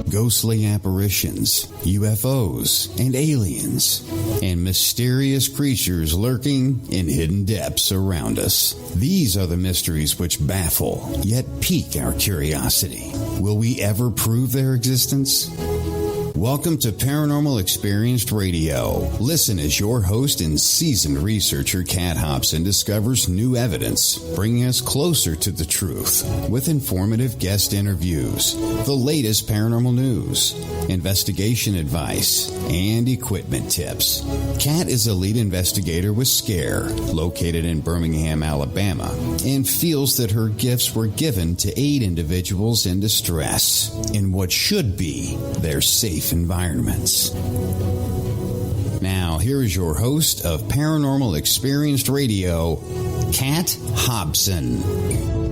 ghostly apparitions, UFOs, and aliens, and mysterious creatures lurking in hidden depths around us. These are the mysteries which baffle, yet pique our curiosity. Will we ever prove their existence? Welcome to Paranormal Experienced Radio. Listen as your host and seasoned researcher Kat Hobson discovers new evidence, bringing us closer to the truth with informative guest interviews, the latest paranormal news, investigation advice, and equipment tips. Kat is a lead investigator with SCARE, located in Birmingham, Alabama, and feels that her gifts were given to aid individuals in distress in what should be their safe environments. Now, here is your host of Paranormal Experienced Radio, Kat Hobson.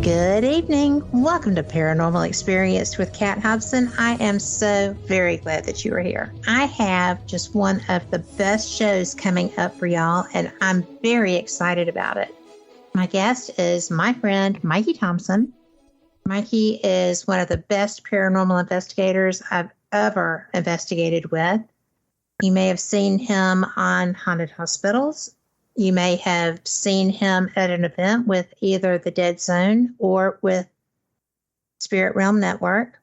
Good evening. Welcome to Paranormal Experienced with Kat Hobson. I am so very glad that you are here. I have just one of the best shows coming up for y'all, and I'm very excited about it. My guest is my friend, Mikey Thompson. Mikey is one of the best paranormal investigators I've ever investigated with. You may have seen him on Haunted Hospitals. You may have seen him at an event with either the Dead Zone or with Spirit Realm Network.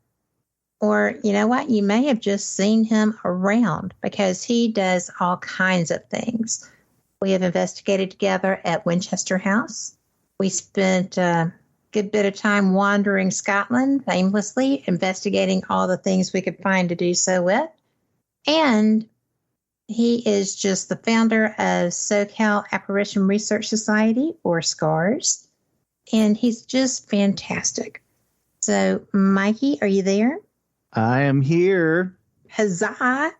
Or, you know what? You may have just seen him around because he does all kinds of things. We have investigated together at Winchester House. We spent good bit of time wandering Scotland aimlessly, investigating all the things we could find to do so with. And he is just the founder of SoCal Apparition Research Society, or SCARS, and he's just fantastic. So, Mikey, are you there? I am here. Huzzah!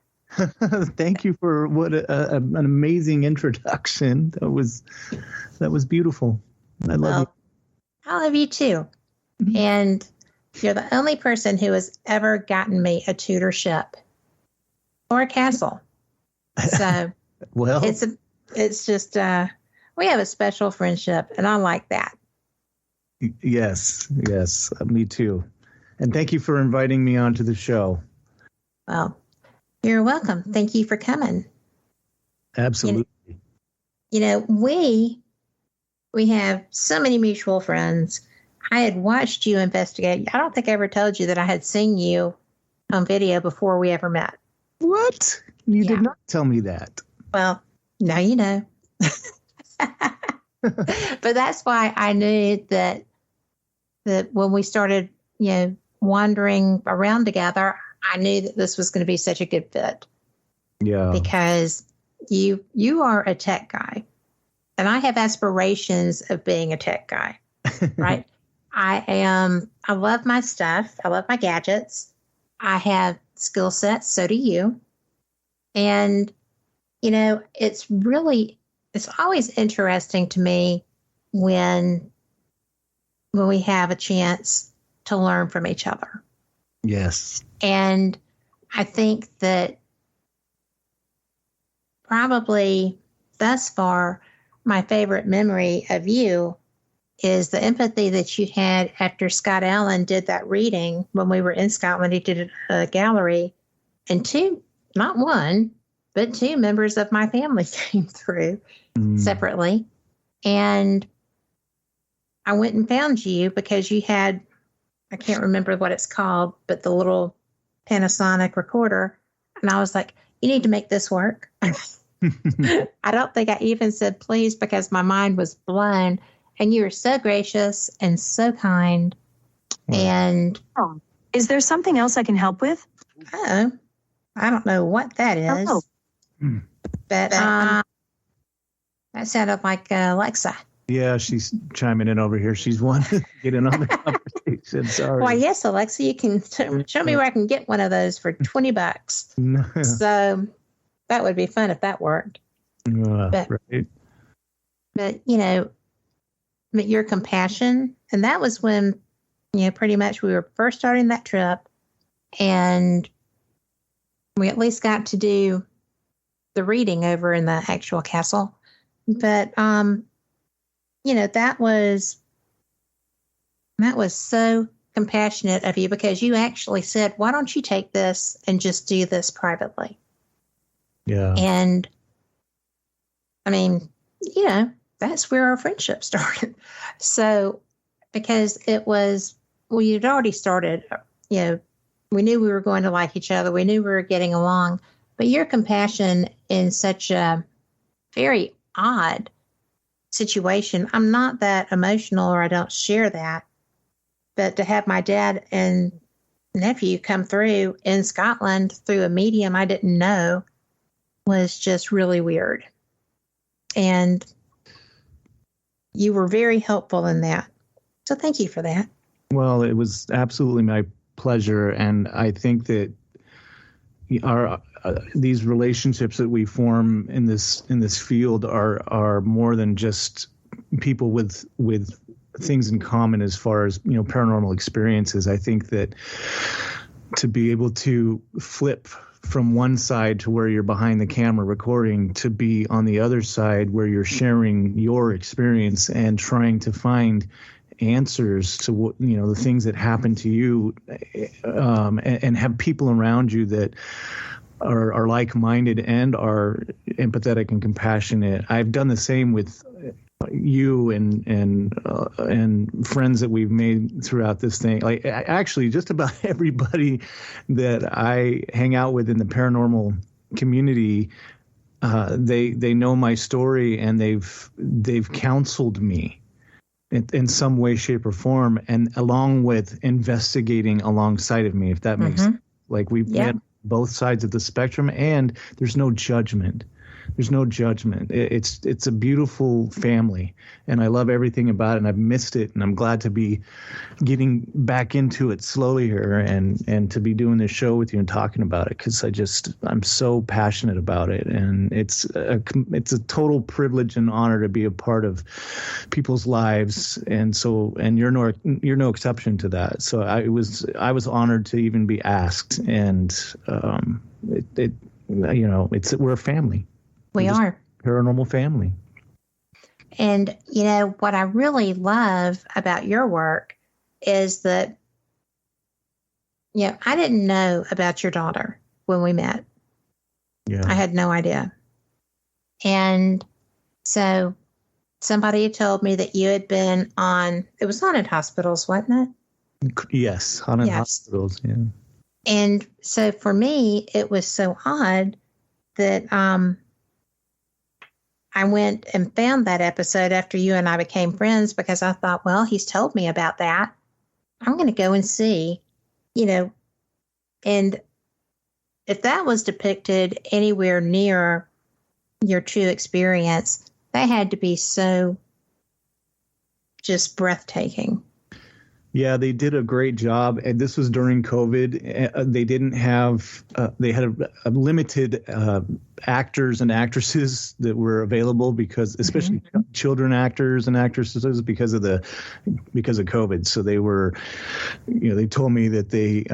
Thank you for what an amazing introduction. That was beautiful. I love you. I love you too. Mm-hmm. And you're the only person who has ever gotten me a tutorship or a castle. So well, it's just we have a special friendship, and I like that. Yes, me too. And thank you for inviting me onto the show. Well, you're welcome. Thank you for coming. Absolutely. You know, we have so many mutual friends. I had watched you investigate. I don't think I ever told you that I had seen you on video before we ever met. What? You did not tell me that. Well, now you know. But that's why I knew that when we started, wandering around together, I knew that this was going to be such a good fit. Yeah. Because you are a tech guy. And I have aspirations of being a tech guy, right? I love my stuff. I love my gadgets. I have skill sets. So do you. And, it's always interesting to me when we have a chance to learn from each other. Yes. And I think that probably thus far, my favorite memory of you is the empathy that you had after Scott Allen did that reading when we were in Scotland. He did a gallery, and not one, but two members of my family came through separately. And I went and found you because you had, I can't remember what it's called, but the little Panasonic recorder. And I was like, you need to make this work. I don't think I even said please because my mind was blown. And you were so gracious and so kind. And is there something else I can help with? I don't know what that is. Oh. But that sounded like Alexa. Yeah, she's chiming in over here. She's wanting to get in on the conversation. Sorry. Why, yes, Alexa, you can show me where I can get one of those for $20. No. So that would be fun if that worked. Right. But your compassion, and that was when, pretty much we were first starting that trip, and we at least got to do the reading over in the actual castle. But, that was so compassionate of you because you actually said, why don't you take this and just do this privately? Yeah. And I mean, you know, that's where our friendship started. So, because it was, we had already started, you know, we knew we were going to like each other. We knew we were getting along. But your compassion in such a very odd situation, I'm not that emotional or I don't share that. But to have my dad and nephew come through in Scotland through a medium I didn't know was just really weird. And you were very helpful in that. So thank you for that. Well, it was absolutely my pleasure. And I think that our these relationships that we form in this field are more than just people with things in common as far as, you know, paranormal experiences. I think that to be able to flip from one side to where you're behind the camera recording to be on the other side where you're sharing your experience and trying to find answers to what, you know, the things that happen to you, and have people around you that are like-minded and are empathetic and compassionate. I've done the same with you and friends that we've made throughout this thing. Like, actually, just about everybody that I hang out with in the paranormal community, they know my story and they've counseled me in some way, shape, or form, and along with investigating alongside of me, if that makes sense. Like, we've met both sides of the spectrum, and there's no judgment. There's no judgment. It's a beautiful family, and I love everything about it, and I've missed it, and I'm glad to be getting back into it slowly here and to be doing this show with you and talking about it, because I'm so passionate about it, and it's a total privilege and honor to be a part of people's lives, and you're no exception to that. So I was honored to even be asked, and we're a family. We are. Paranormal family. And, you know, what I really love about your work is that, you know, I didn't know about your daughter when we met. Yeah. I had no idea. And so somebody had told me that you had been on, it was Haunted Hospitals, wasn't it? Yes, Haunted Hospitals, yeah. And so for me, it was so odd that I went and found that episode after you and I became friends, because I thought, well, he's told me about that. I'm going to go and see, you know, and if that was depicted anywhere near your true experience, that had to be so just breathtaking. Yeah, they did a great job. And this was during COVID. They didn't have, they had a limited actors and actresses that were available, because especially children actors and actresses because of COVID. So they were, you know, they told me that they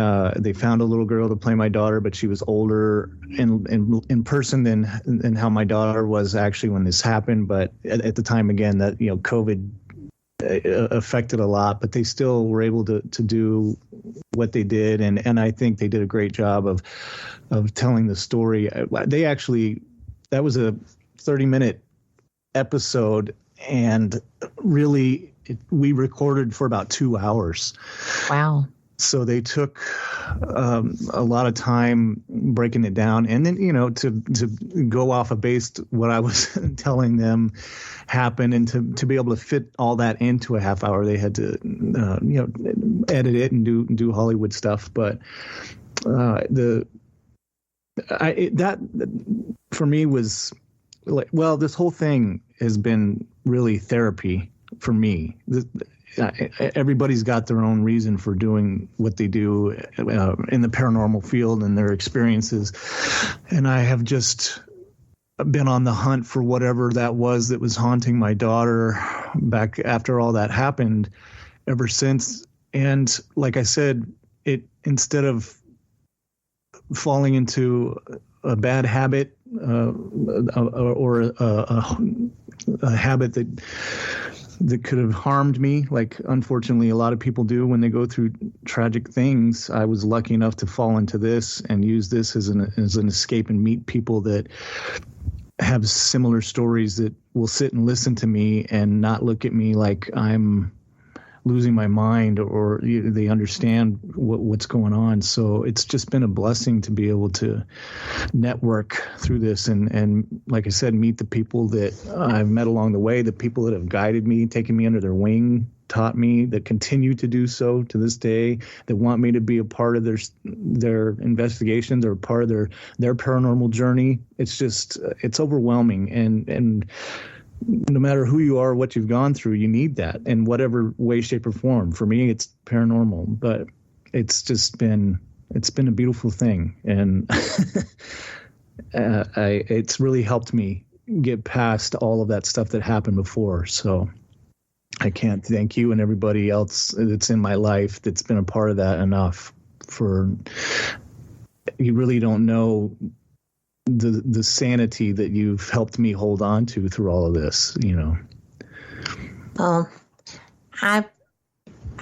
found a little girl to play my daughter, but she was older in person than how my daughter was actually when this happened. But at the time, again, that, you know, COVID affected a lot, but they still were able to do what they did, and I think they did a great job of telling the story. They actually, that was a 30-minute episode, and really we recorded for about 2 hours. Wow. So they took a lot of time breaking it down, and then, you know, to go off of based what I was telling them happened, and to be able to fit all that into a half hour, they had to edit it and do Hollywood stuff. But that for me was like, well, this whole thing has been really therapy for me. Everybody's got their own reason for doing what they do in the paranormal field and their experiences. And I have just been on the hunt for whatever that was haunting my daughter back after all that happened ever since. And like I said, instead of falling into a bad habit or a habit that that could have harmed me, like unfortunately a lot of people do when they go through tragic things. I was lucky enough to fall into this and use this as an escape and meet people that have similar stories that will sit and listen to me and not look at me like I'm losing my mind, or they understand what's going on. So it's just been a blessing to be able to network through this and like I said, meet the people that I've met along the way, the people that have guided me, taken me under their wing, taught me, that continue to do so to this day, that want me to be a part of their investigations or part of their paranormal journey. It's just, it's overwhelming. And no matter who you are, what you've gone through, you need that in whatever way, shape, or form. For me, it's paranormal, but it's been a beautiful thing. And it's really helped me get past all of that stuff that happened before. So I can't thank you and everybody else that's in my life that's been a part of that enough. For you really don't know the sanity that you've helped me hold on to through all of this, I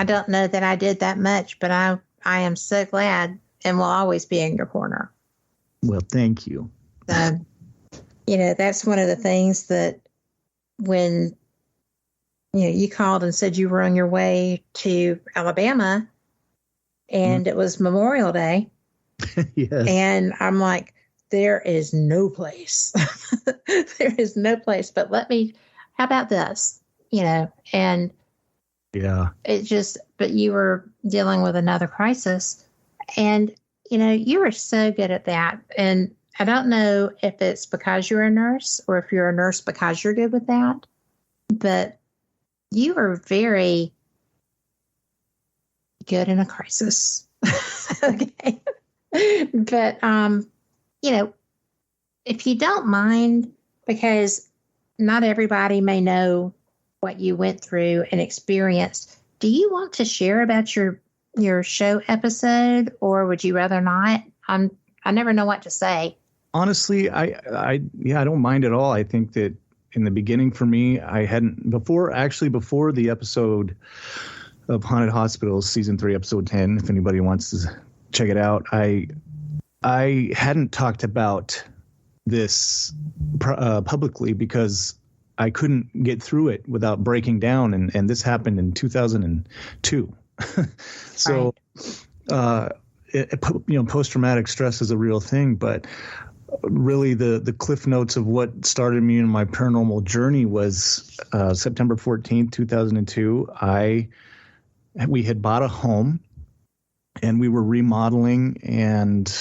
don't know that I did that much, but I am so glad and will always be in your corner. Well, thank you. That's one of the things that when you called and said you were on your way to Alabama and it was Memorial Day. Yes. And I'm like, there is no place. There is no place. But how about this? And yeah, but you were dealing with another crisis. And, you were so good at that. And I don't know if it's because you're a nurse or if you're a nurse because you're good with that. But you were very good in a crisis. Okay. But, if you don't mind, because not everybody may know what you went through and experienced, do you want to share about your show episode, or would you rather not? I never know what to say. Honestly, I don't mind at all. I think that in the beginning for me, I hadn't before the episode of Haunted Hospitals, season 3, episode 10, if anybody wants to check it out, I hadn't talked about this publicly because I couldn't get through it without breaking down. And this happened in 2002. So, post-traumatic stress is a real thing, but really the cliff notes of what started me in my paranormal journey was September 14th, 2002. We had bought a home and we were remodeling, and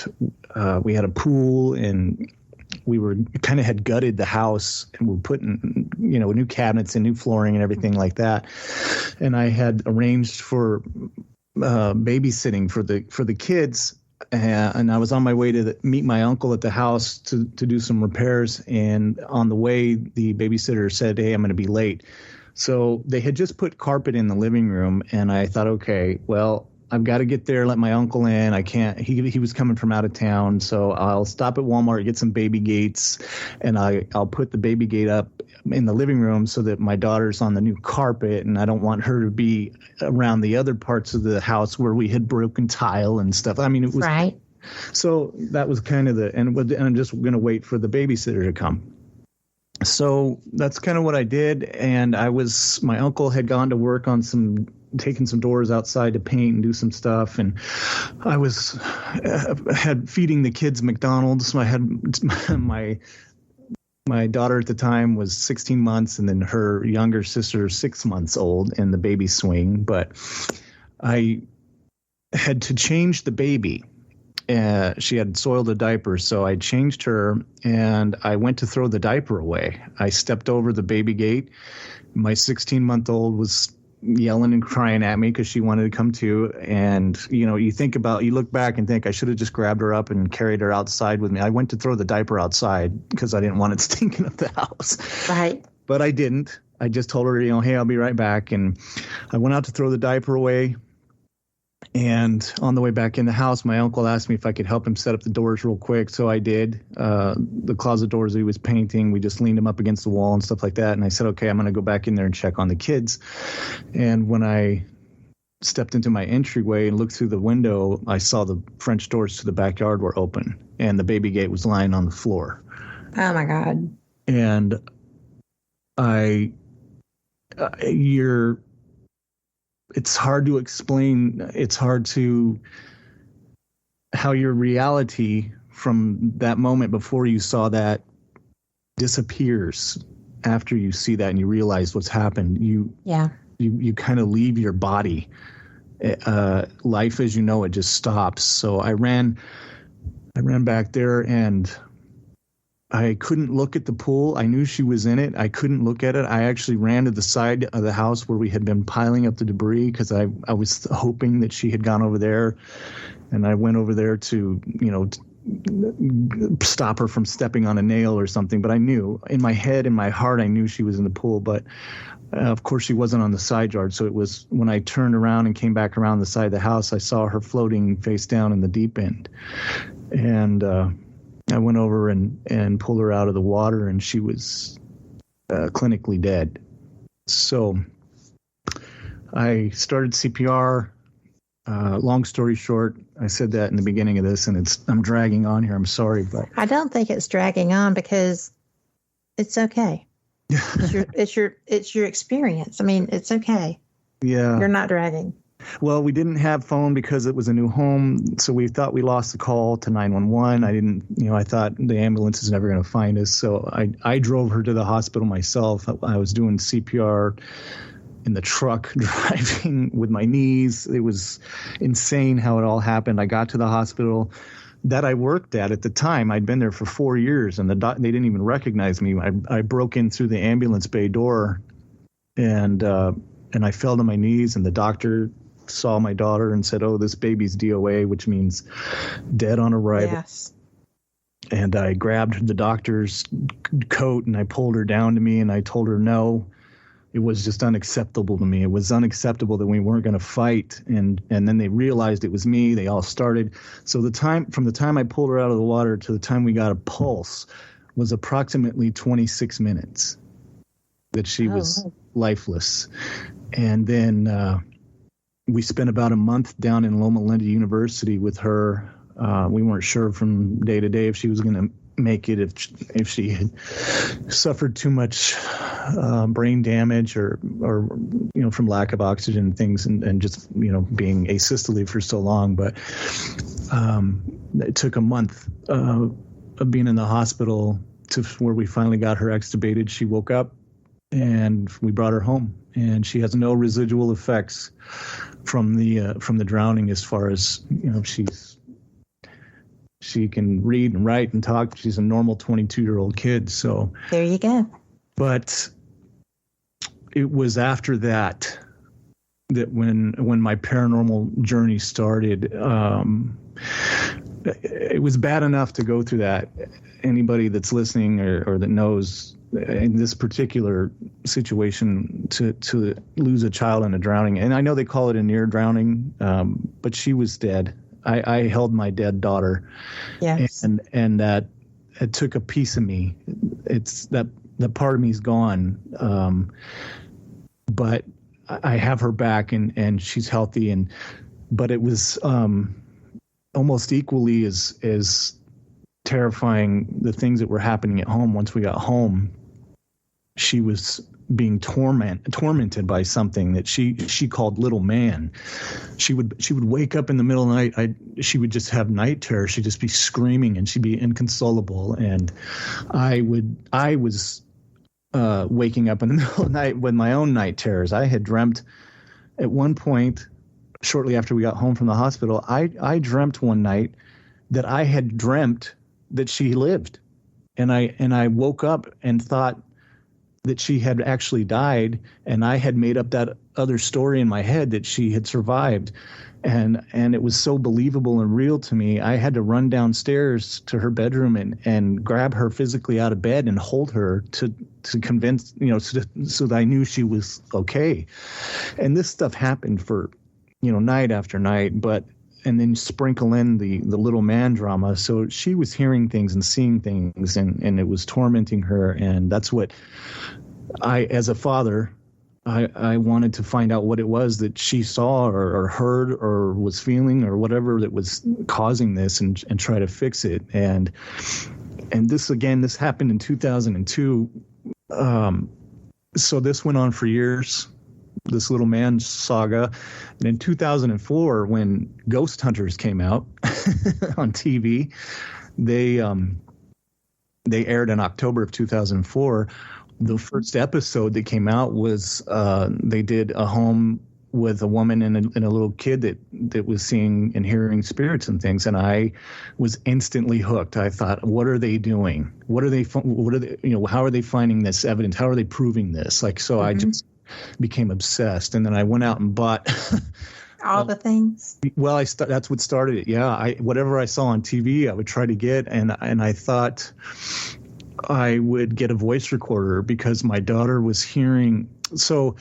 we had a pool, and we were kind of had gutted the house, and we're putting, new cabinets and new flooring and everything like that. And I had arranged for babysitting for the kids. And I was on my way to meet my uncle at the house to do some repairs. And on the way, the babysitter said, "Hey, I'm going to be late." So they had just put carpet in the living room. And I thought, okay, well, I've got to get there, let my uncle in. I can't, he was coming from out of town. So I'll stop at Walmart, get some baby gates, and I'll put the baby gate up in the living room so that my daughter's on the new carpet, and I don't want her to be around the other parts of the house where we had broken tile and stuff. I mean, it was right. So that was kind of and I'm just going to wait for the babysitter to come. So that's kind of what I did. And my uncle had gone to work on taking some doors outside to paint and do some stuff. And I had feeding the kids McDonald's. I had my daughter at the time was 16 months, and then her younger sister 6 months old in the baby swing. But I had to change the baby. She had soiled a diaper, so I changed her, and I went to throw the diaper away. I stepped over the baby gate. My 16-month-old was yelling and crying at me because she wanted to come too. And, you look back and think I should have just grabbed her up and carried her outside with me. I went to throw the diaper outside because I didn't want it stinking up the house. Right. But I didn't. I just told her, hey, I'll be right back. And I went out to throw the diaper away. And on the way back in the house, my uncle asked me if I could help him set up the doors real quick. So I did. The closet doors that he was painting, we just leaned them up against the wall and stuff like that. And I said, okay, I'm going to go back in there and check on the kids. And when I stepped into my entryway and looked through the window, I saw the French doors to the backyard were open and the baby gate was lying on the floor. Oh, my God. And it's hard to explain. It's hard to how your reality from that moment before you saw that disappears after you see that and you realize what's happened. You kind of leave your body. Life as you know it just stops. So I ran back there and I couldn't look at the pool. I knew she was in it. I couldn't look at it. I actually ran to the side of the house where we had been piling up the debris because I was hoping that she had gone over there. And I went over there to, stop her from stepping on a nail or something. But I knew in my head, in my heart, I knew she was in the pool. But of course, she wasn't on the side yard. So it was when I turned around and came back around the side of the house, I saw her floating face down in the deep end. And I went over and pulled her out of the water, and she was clinically dead. So I started CPR. Long story short, I said that in the beginning of this, and I'm dragging on here. I'm sorry, but I don't think it's dragging on because it's okay. It's your experience. I mean, it's okay. Yeah, you're not dragging. Well, we didn't have phone because it was a new home, so we thought we lost the call to 911. I thought the ambulance is never going to find us, so I drove her to the hospital myself. I was doing CPR in the truck, driving with my knees. It was insane how it all happened. I got to the hospital that I worked at the time. I'd been there for 4 years, and they didn't even recognize me. I broke in through the ambulance bay door, and I fell to my knees, and the doctor saw my daughter and said, "Oh, this baby's DOA," which means dead on arrival. Yes. And I grabbed the doctor's coat and I pulled her down to me and I told her no. It was just unacceptable to me. It was unacceptable that we weren't going to fight. And then they realized it was me. They all started. So from the time I pulled her out of the water to the time we got a pulse was approximately 26 minutes that she was lifeless. And then we spent about a month down in Loma Linda University with her. We weren't sure from day to day if she was going to make it, if she had suffered too much brain damage or from lack of oxygen and things, and just being asystole for so long. But it took a month of being in the hospital to where we finally got her extubated. She woke up and we brought her home, and she has no residual effects from the drowning, as far as she can read and write and talk. She's a normal 22-year-old kid. So there you go. But it was after that when my paranormal journey started. It was bad enough to go through that. Anybody that's listening or that knows, in this particular situation, to lose a child in a drowning, and I know they call it a near drowning, but she was dead. I held my dead daughter. Yes. And that it took a piece of me. It's that part of me is gone. But I have her back and she's healthy, but it was almost equally as terrifying, the things that were happening at home. Once we got home, she was being tormented by something that she called little man. She would wake up in the middle of the night. She would just have night terror. She'd just be screaming and she'd be inconsolable. And I was waking up in the middle of the night with my own night terrors. I had dreamt at one point, shortly after we got home from the hospital, I dreamt one night that I had dreamt that she lived. And I woke up and thought that she had actually died, and I had made up that other story in my head that she had survived. And it was so believable and real to me. I had to run downstairs to her bedroom and grab her physically out of bed and hold her to convince, so that I knew she was okay. And this stuff happened for night after night, and then sprinkle in the little man drama. So she was hearing things and seeing things, and it was tormenting her. And that's what as a father, I wanted to find out what it was that she saw or heard or was feeling or whatever that was causing this, and try to fix it. And this happened in 2002. So this went on for years, this little man saga. And in 2004, when Ghost Hunters came out on TV, they aired in October of 2004. The first episode that came out was they did a home with a woman and a little kid that was seeing and hearing spirits and things, and I was instantly hooked. I thought, what are they doing? What are they? How are they finding this evidence? How are they proving this? So I just became obsessed, and then I went out and bought all the things. Well, that's what started it. Yeah, whatever I saw on TV, I would try to get, and I thought I would get a voice recorder because my daughter was hearing. So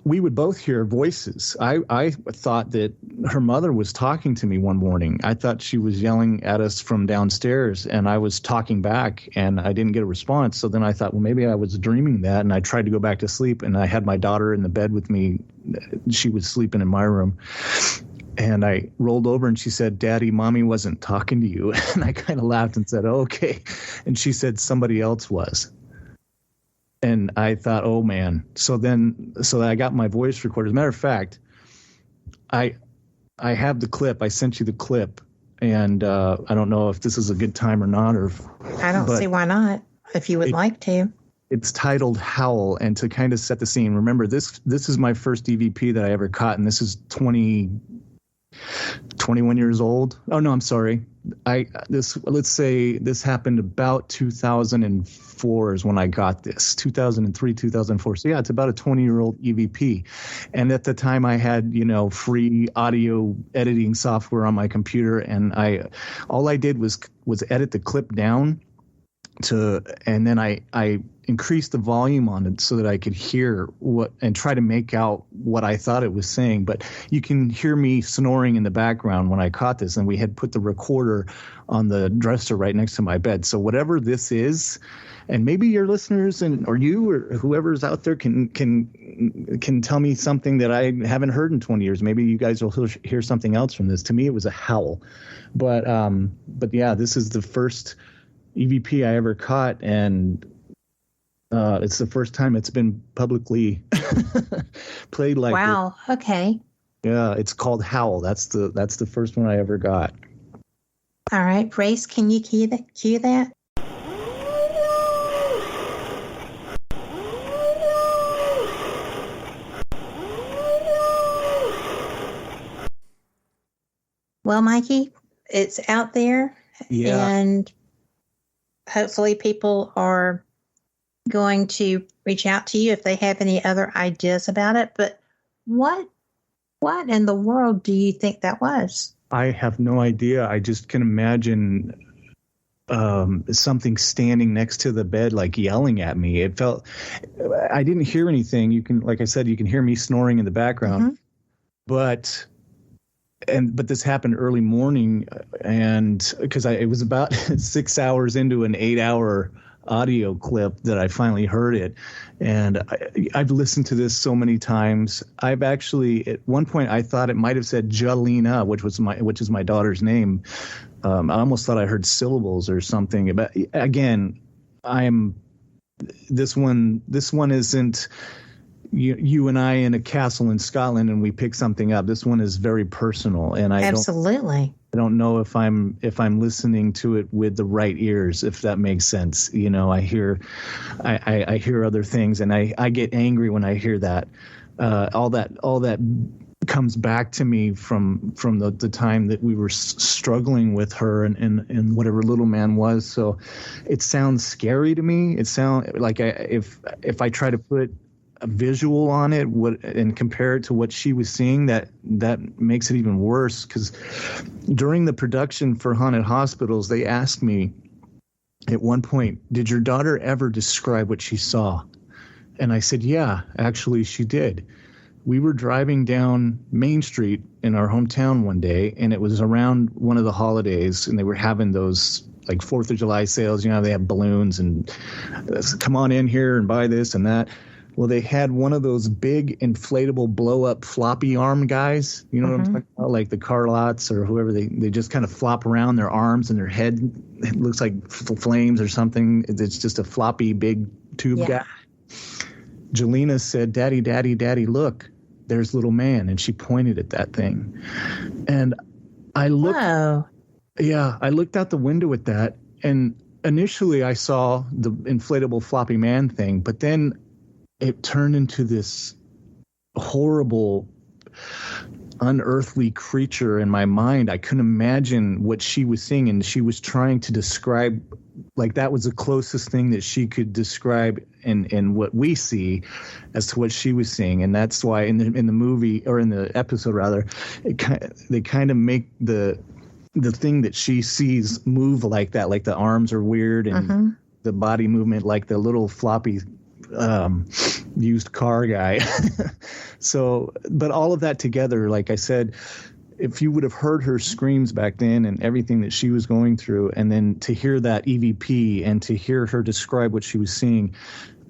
we would both hear voices. I thought that her mother was talking to me one morning. I thought she was yelling at us from downstairs, and I was talking back, and I didn't get a response. So then I thought, well, maybe I was dreaming that, and I tried to go back to sleep, and I had my daughter in the bed with me. She was sleeping in my room. And I rolled over and she said, "Daddy, Mommy wasn't talking to you." And I kind of laughed and said, "Oh, okay." And she said somebody else was. And I thought, oh man. So I got my voice recorder. As a matter of fact, I have the clip. I sent you the clip, and I don't know if this is a good time or not, I don't see why not, if you would like to. It's titled Howl, and to kind of set the scene, remember this is my first EVP that I ever caught, and this is 21 years old. Oh no, I'm sorry. Let's say this happened about 2004 is when I got this. 2003, 2004. So yeah, it's about a 20-year-old EVP. And at the time I had, free audio editing software on my computer, and all I did was edit the clip down and then I increased the volume on it so that I could hear and try to make out what I thought it was saying. But you can hear me snoring in the background when I caught this, and we had put the recorder on the dresser right next to my bed. So whatever this is, and maybe your listeners or you or whoever's out there can tell me something that I haven't heard in 20 years. Maybe you guys will hear something else from this. To me, it was a howl. But yeah, this is the first EVP I ever caught, and it's the first time it's been publicly played like this. Wow. Okay. Yeah, it's called Howl. That's the first one I ever got. All right, Brace, can you cue that? Well, Mikey, it's out there. Yeah. And hopefully people are going to reach out to you if they have any other ideas about it. But what in the world do you think that was? I have no idea. I just can imagine something standing next to the bed, like yelling at me. It felt, I didn't hear anything. Like I said, you can hear me snoring in the background, but this happened early morning, and because it was about 6 hours into an 8-hour audio clip that I finally heard it. And I've listened to this so many times. I've actually, at one point, I thought it might have said Jalina, which is my daughter's name. I almost thought I heard syllables or something. But again, this one isn't you and I in a castle in Scotland and we pick something up. This one is very personal, and I don't know if I'm listening to it with the right ears, if that makes sense. I hear other things, and I get angry when I hear that. All that comes back to me from the time that we were struggling with her and whatever little man was. So it sounds scary to me. It sounds like if I try to put a visual on it and compare it to what she was seeing, that makes it even worse. Because during the production for Haunted Hospitals, they asked me at one point, did your daughter ever describe what she saw? And I said, yeah, actually she did. we were driving down Main Street in our hometown one day, and it was around one of the holidays, and they were having those like 4th of July sales. You know, they have balloons and come on in here and buy this and that. Well, they had one of those big inflatable blow up floppy arm guys. You know what I'm talking about? Like the car lots or whoever, they just kind of flop around their arms and their head. It looks like flames or something. It's just a floppy big tube guy. Jelena said, Daddy, Daddy, Daddy, look, there's little man. And she pointed at that thing. And I looked, I looked out the window at that. And initially I saw the inflatable floppy man thing, but then it turned into this horrible, unearthly creature in my mind. I couldn't imagine what she was seeing. And she was trying to describe, like that was the closest thing that she could describe in what we see as to what she was seeing. And that's why in the movie, or in the episode rather, they kind of make the thing that she sees move like that, like the arms are weird and the body movement, like the little floppy used car guy. So, but all of that together, like I said, if you would have heard her screams back then and everything that she was going through, and then to hear that EVP and to hear her describe what she was seeing,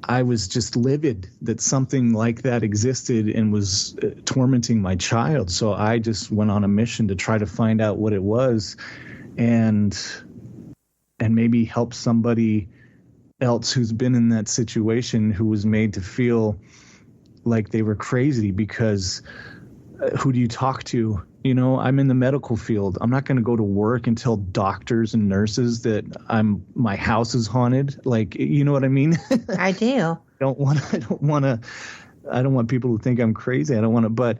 I was just livid that something like that existed and was tormenting my child. So I just went on a mission to try to find out what it was and maybe help somebody else who's been in that situation, who was made to feel like they were crazy, because who do you talk to? You know, I'm in the medical field. I'm not going to go to work and tell doctors and nurses that my house is haunted. Like, you know what I mean? I do. I don't want people to think I'm crazy. I don't want to, but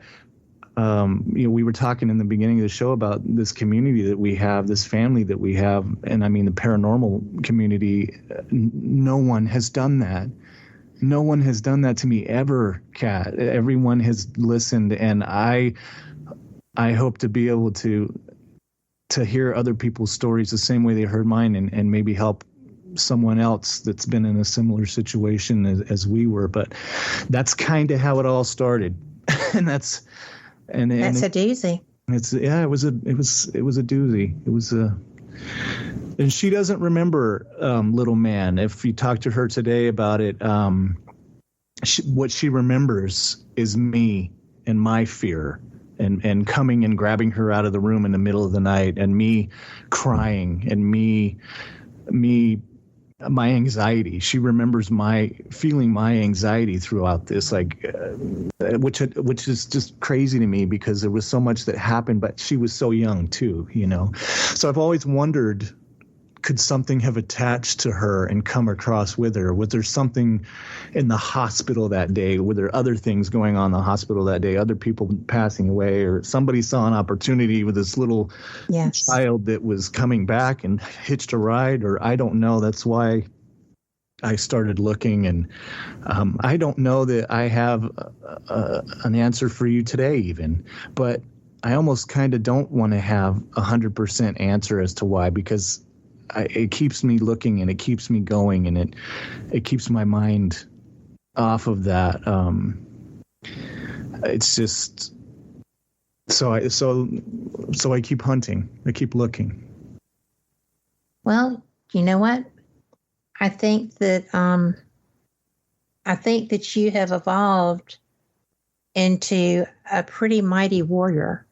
you know, we were talking in the beginning of the show about this community that we have, this family that we have. And I mean, the paranormal community, no one has done that. No one has done that to me ever, Kat. Everyone has listened, and I hope to be able to hear other people's stories the same way they heard mine, and maybe help someone else that's been in a similar situation as we were. But that's kind of how it all started. And that's a doozy. It was a doozy. It was and she doesn't remember little man. If you talk to her today about it, what she remembers is me and my fear. And coming and grabbing her out of the room in the middle of the night, and me crying, and my anxiety. She remembers feeling my anxiety throughout this, like, which is just crazy to me, because there was so much that happened, but she was so young too, you know? So I've always wondered, could something have attached to her and come across with her? Was there something in the hospital that day? Were there other things going on in the hospital that day? Other people passing away, or somebody saw an opportunity with this little child that was coming back and hitched a ride, or I don't know. That's why I started looking, and I don't know that I have an answer for you today even, but I almost kind of don't want to have 100% answer as to why, because it keeps me looking, and it keeps me going, and it keeps my mind off of that. It's just so I keep hunting. I keep looking. Well, you know what? I think that you have evolved into a pretty mighty warrior.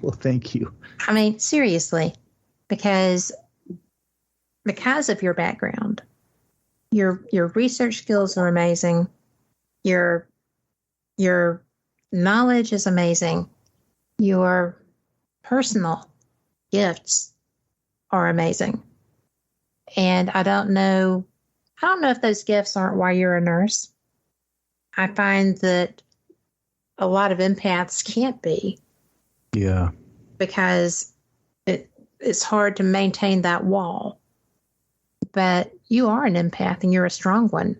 Well, thank you. I mean, seriously, because of your background, your research skills are amazing. Your knowledge is amazing. Your personal gifts are amazing. And I don't know if those gifts aren't why you're a nurse. I find that a lot of empaths can't be. Yeah. Because it's hard to maintain that wall. But you are an empath, and you're a strong one.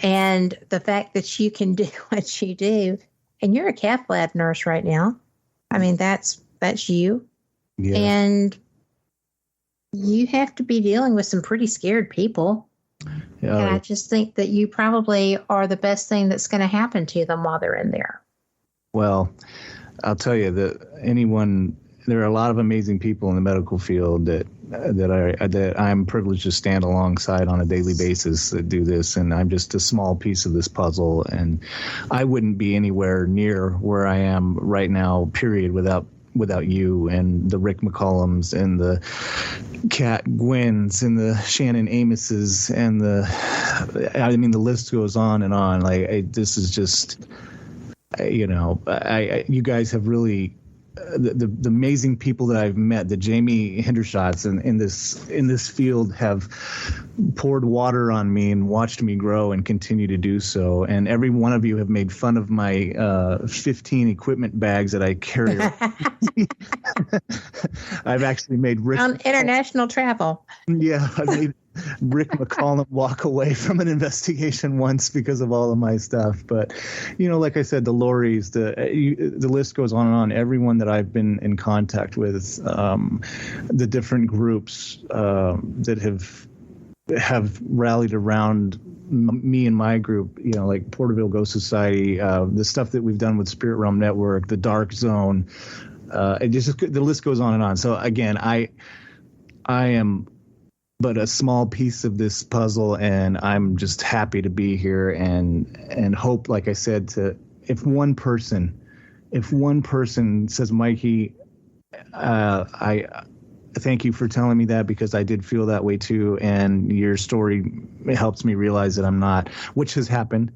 And the fact that you can do what you do, and you're a cath lab nurse right now. I mean, that's you. Yeah. And you have to be dealing with some pretty scared people. And I just think that you probably are the best thing that's going to happen to them while they're in there. Well, I'll tell you that there are a lot of amazing people in the medical field that I'm privileged to stand alongside on a daily basis that do this, and I'm just a small piece of this puzzle, and I wouldn't be anywhere near where I am right now, period, without you and the Rick McCollums and the Kat Gwynns and the Shannon Amoses and the list goes on and on. This is just, you guys have really, the amazing people that I've met, the Jamie Hendershots in this field have poured water on me and watched me grow and continue to do so. And every one of you have made fun of my 15 equipment bags that I carry. I've actually made Rick on international travel. Yeah, I made Rick McCollum walk away from an investigation once because of all of my stuff. But, like I said, the Lauries, the list goes on and on. Everyone that I've been in contact with, the different groups that have rallied around me and my group, like Porterville Ghost Society, the stuff that we've done with Spirit Realm Network, the Dark Zone, the list goes on and on. So again, I am but a small piece of this puzzle, and I'm just happy to be here and hope, like I said, if one person says, Mikey, I thank you for telling me that, because I did feel that way too, and your story helps me realize that I'm not, which has happened.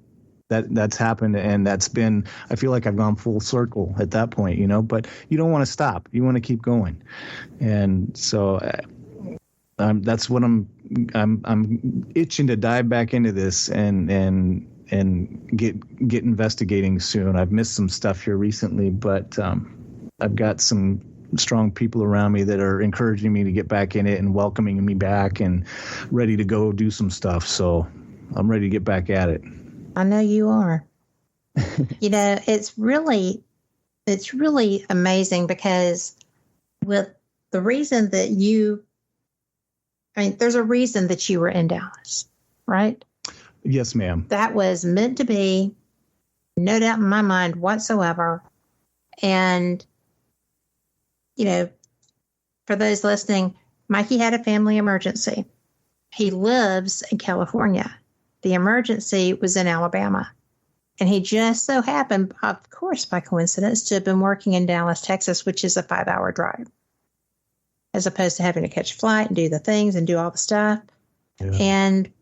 That's happened, and that's been, I feel like I've gone full circle at that point, but you don't want to stop. You want to keep going. And so that's what I'm itching to dive back into this and get investigating soon. I've missed some stuff here recently, but I've got some strong people around me that are encouraging me to get back in it and welcoming me back and ready to go do some stuff. So I'm ready to get back at it. I know you are. It's really amazing, because with the reason that there's a reason that you were in Dallas, right? Yes, ma'am. That was meant to be, no doubt in my mind whatsoever. And, for those listening, Mikey had a family emergency. He lives in California. The emergency was in Alabama. And he just so happened, of course, by coincidence, to have been working in Dallas, Texas, which is a 5-hour drive, as opposed to having to catch a flight and do the things and do all the stuff. Yeah. And,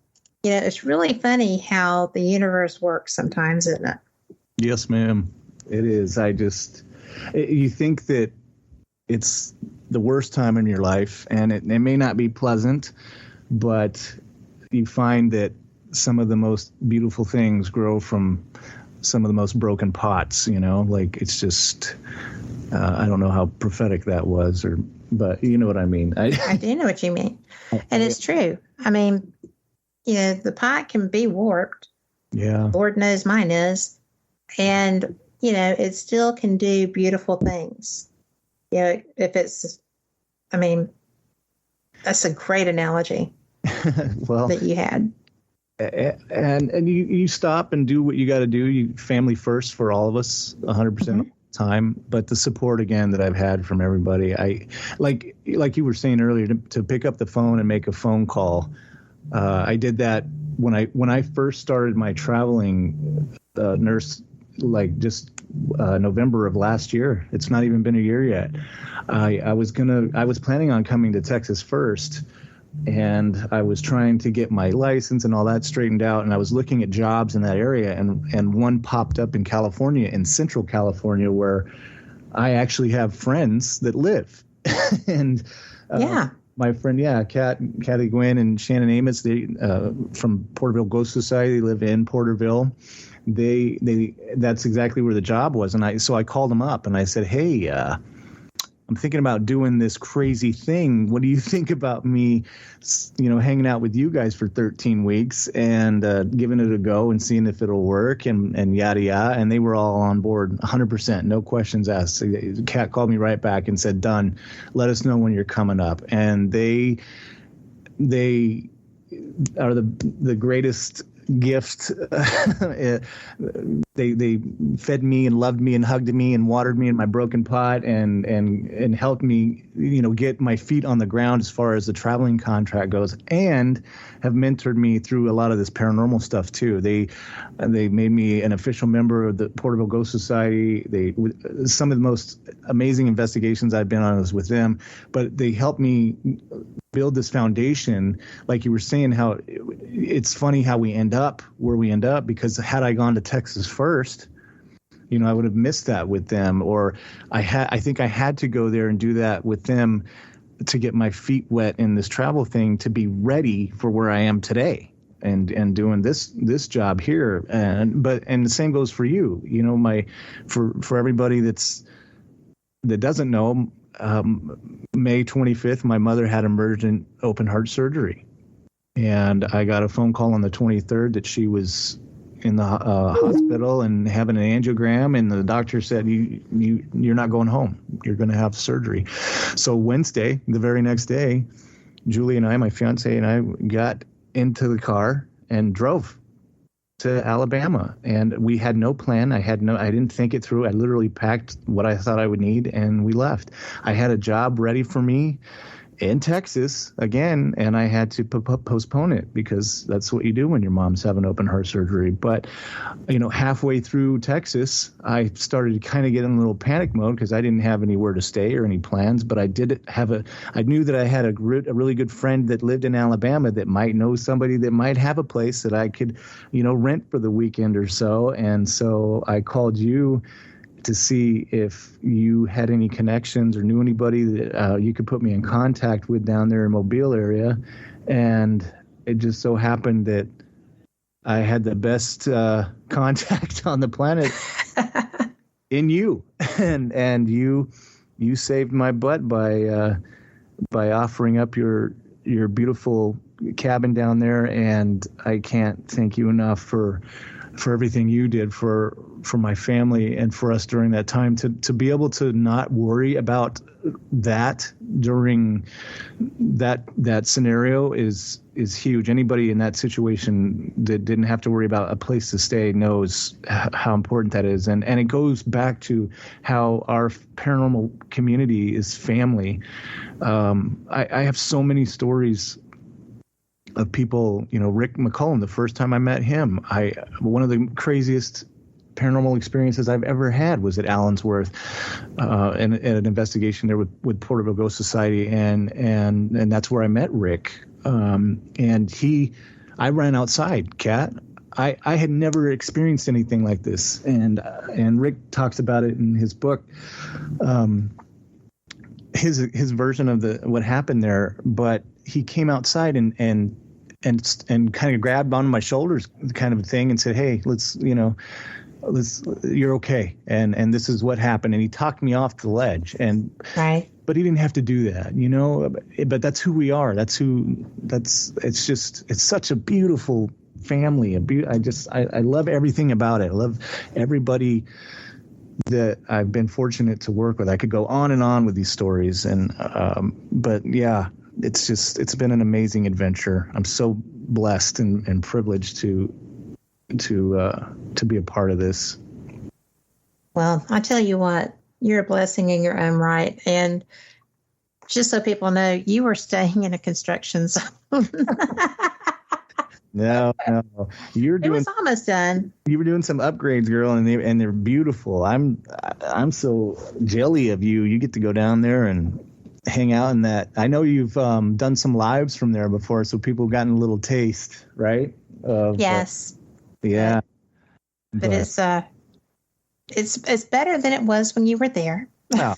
it's really funny how the universe works sometimes, isn't it? Yes, ma'am. It is. You think that it's the worst time in your life, and it may not be pleasant, but you find that some of the most beautiful things grow from some of the most broken pots, it's just, I don't know how prophetic that was, but you know what I mean. I do know what you mean. And it's true. I mean, the pot can be warped. Yeah. Lord knows mine is. And, it still can do beautiful things. If it's, that's a great analogy well, that you had. And you stop and do what you got to do. You family first for all of us, 100% of the time. But the support again that I've had from everybody, I like you were saying earlier, to pick up the phone and make a phone call. I did that when I first started my traveling nurse, November of last year. It's not even been a year yet. I was planning on coming to Texas first. And I was trying to get my license and all that straightened out. And I was looking at jobs in that area. And one popped up in California, in Central California, where I actually have friends that live. And my friend, Kathy Gwynn and Shannon Amos, they from Porterville Ghost Society, they live in Porterville. That's exactly where the job was. And so I called them up and I said, hey, I'm thinking about doing this crazy thing. What do you think about me, hanging out with you guys for 13 weeks and giving it a go and seeing if it'll work and yada yada. And they were all on board, 100%, no questions asked. Kat called me right back and said, done. Let us know when you're coming up. And they are the greatest gift. They fed me and loved me and hugged me and watered me in my broken pot and helped me, get my feet on the ground as far as the traveling contract goes, and have mentored me through a lot of this paranormal stuff too. They made me an official member of the Porterville Ghost Society. Some of the most amazing investigations I've been on is with them, but they helped me build this foundation. Like you were saying, how it's funny how we end up where we end up, because had I gone to Texas first, I would have missed that with them, or I think I had to go there and do that with them to get my feet wet in this travel thing to be ready for where I am today and doing this job here. And the same goes for you. For everybody that doesn't know, May 25th, my mother had emergent open heart surgery, and I got a phone call on the 23rd that she was in the hospital and having an angiogram, and the doctor said, you're not going home. You're going to have surgery. So Wednesday, the very next day, Julie and I, my fiance and I, got into the car and drove to Alabama, and we had no plan. I didn't think it through. I literally packed what I thought I would need, and we left. I had a job ready for me in Texas again, and I had to postpone it because that's what you do when your mom's having open heart surgery. But, halfway through Texas, I started to kind of get in a little panic mode because I didn't have anywhere to stay or any plans. But I knew that I had a really good friend that lived in Alabama that might know somebody that might have a place that I could, rent for the weekend or so. And so I called you to see if you had any connections or knew anybody that you could put me in contact with down there in Mobile area. And it just so happened that I had the best contact on the planet in you. And you saved my butt by offering up your beautiful cabin down there. And I can't thank you enough for everything you did for my family and for us during that time, to be able to not worry about that during that scenario is huge. Anybody in that situation that didn't have to worry about a place to stay knows how important that is. And it goes back to how our paranormal community is family. I have so many stories of people, Rick McCullum, the first time I met him, one of the craziest paranormal experiences I've ever had was at Allensworth, and an investigation there with Porterville Ghost Society, and that's where I met Rick. And I ran outside, Kat. I had never experienced anything like this, and Rick talks about it in his book, his version of what happened there. But he came outside and kind of grabbed on my shoulders, kind of a thing, and said, "Hey, you're okay, and this is what happened." And he talked me off the ledge, right. But he didn't have to do that, But that's who we are. It's such a beautiful family. I love everything about it. I love everybody that I've been fortunate to work with. I could go on and on with these stories, but yeah. It's been an amazing adventure. I'm so blessed and privileged to be a part of this. Well, I tell you what, you're a blessing in your own right. And just so people know, you were staying in a construction zone. No. It was almost done. You were doing some upgrades, girl, and they're beautiful. I'm so jelly of you. You get to go down there and hang out in that. I know you've done some lives from there before, so people have gotten a little taste, right? Yes. Yeah. But it's better than it was when you were there. Oh.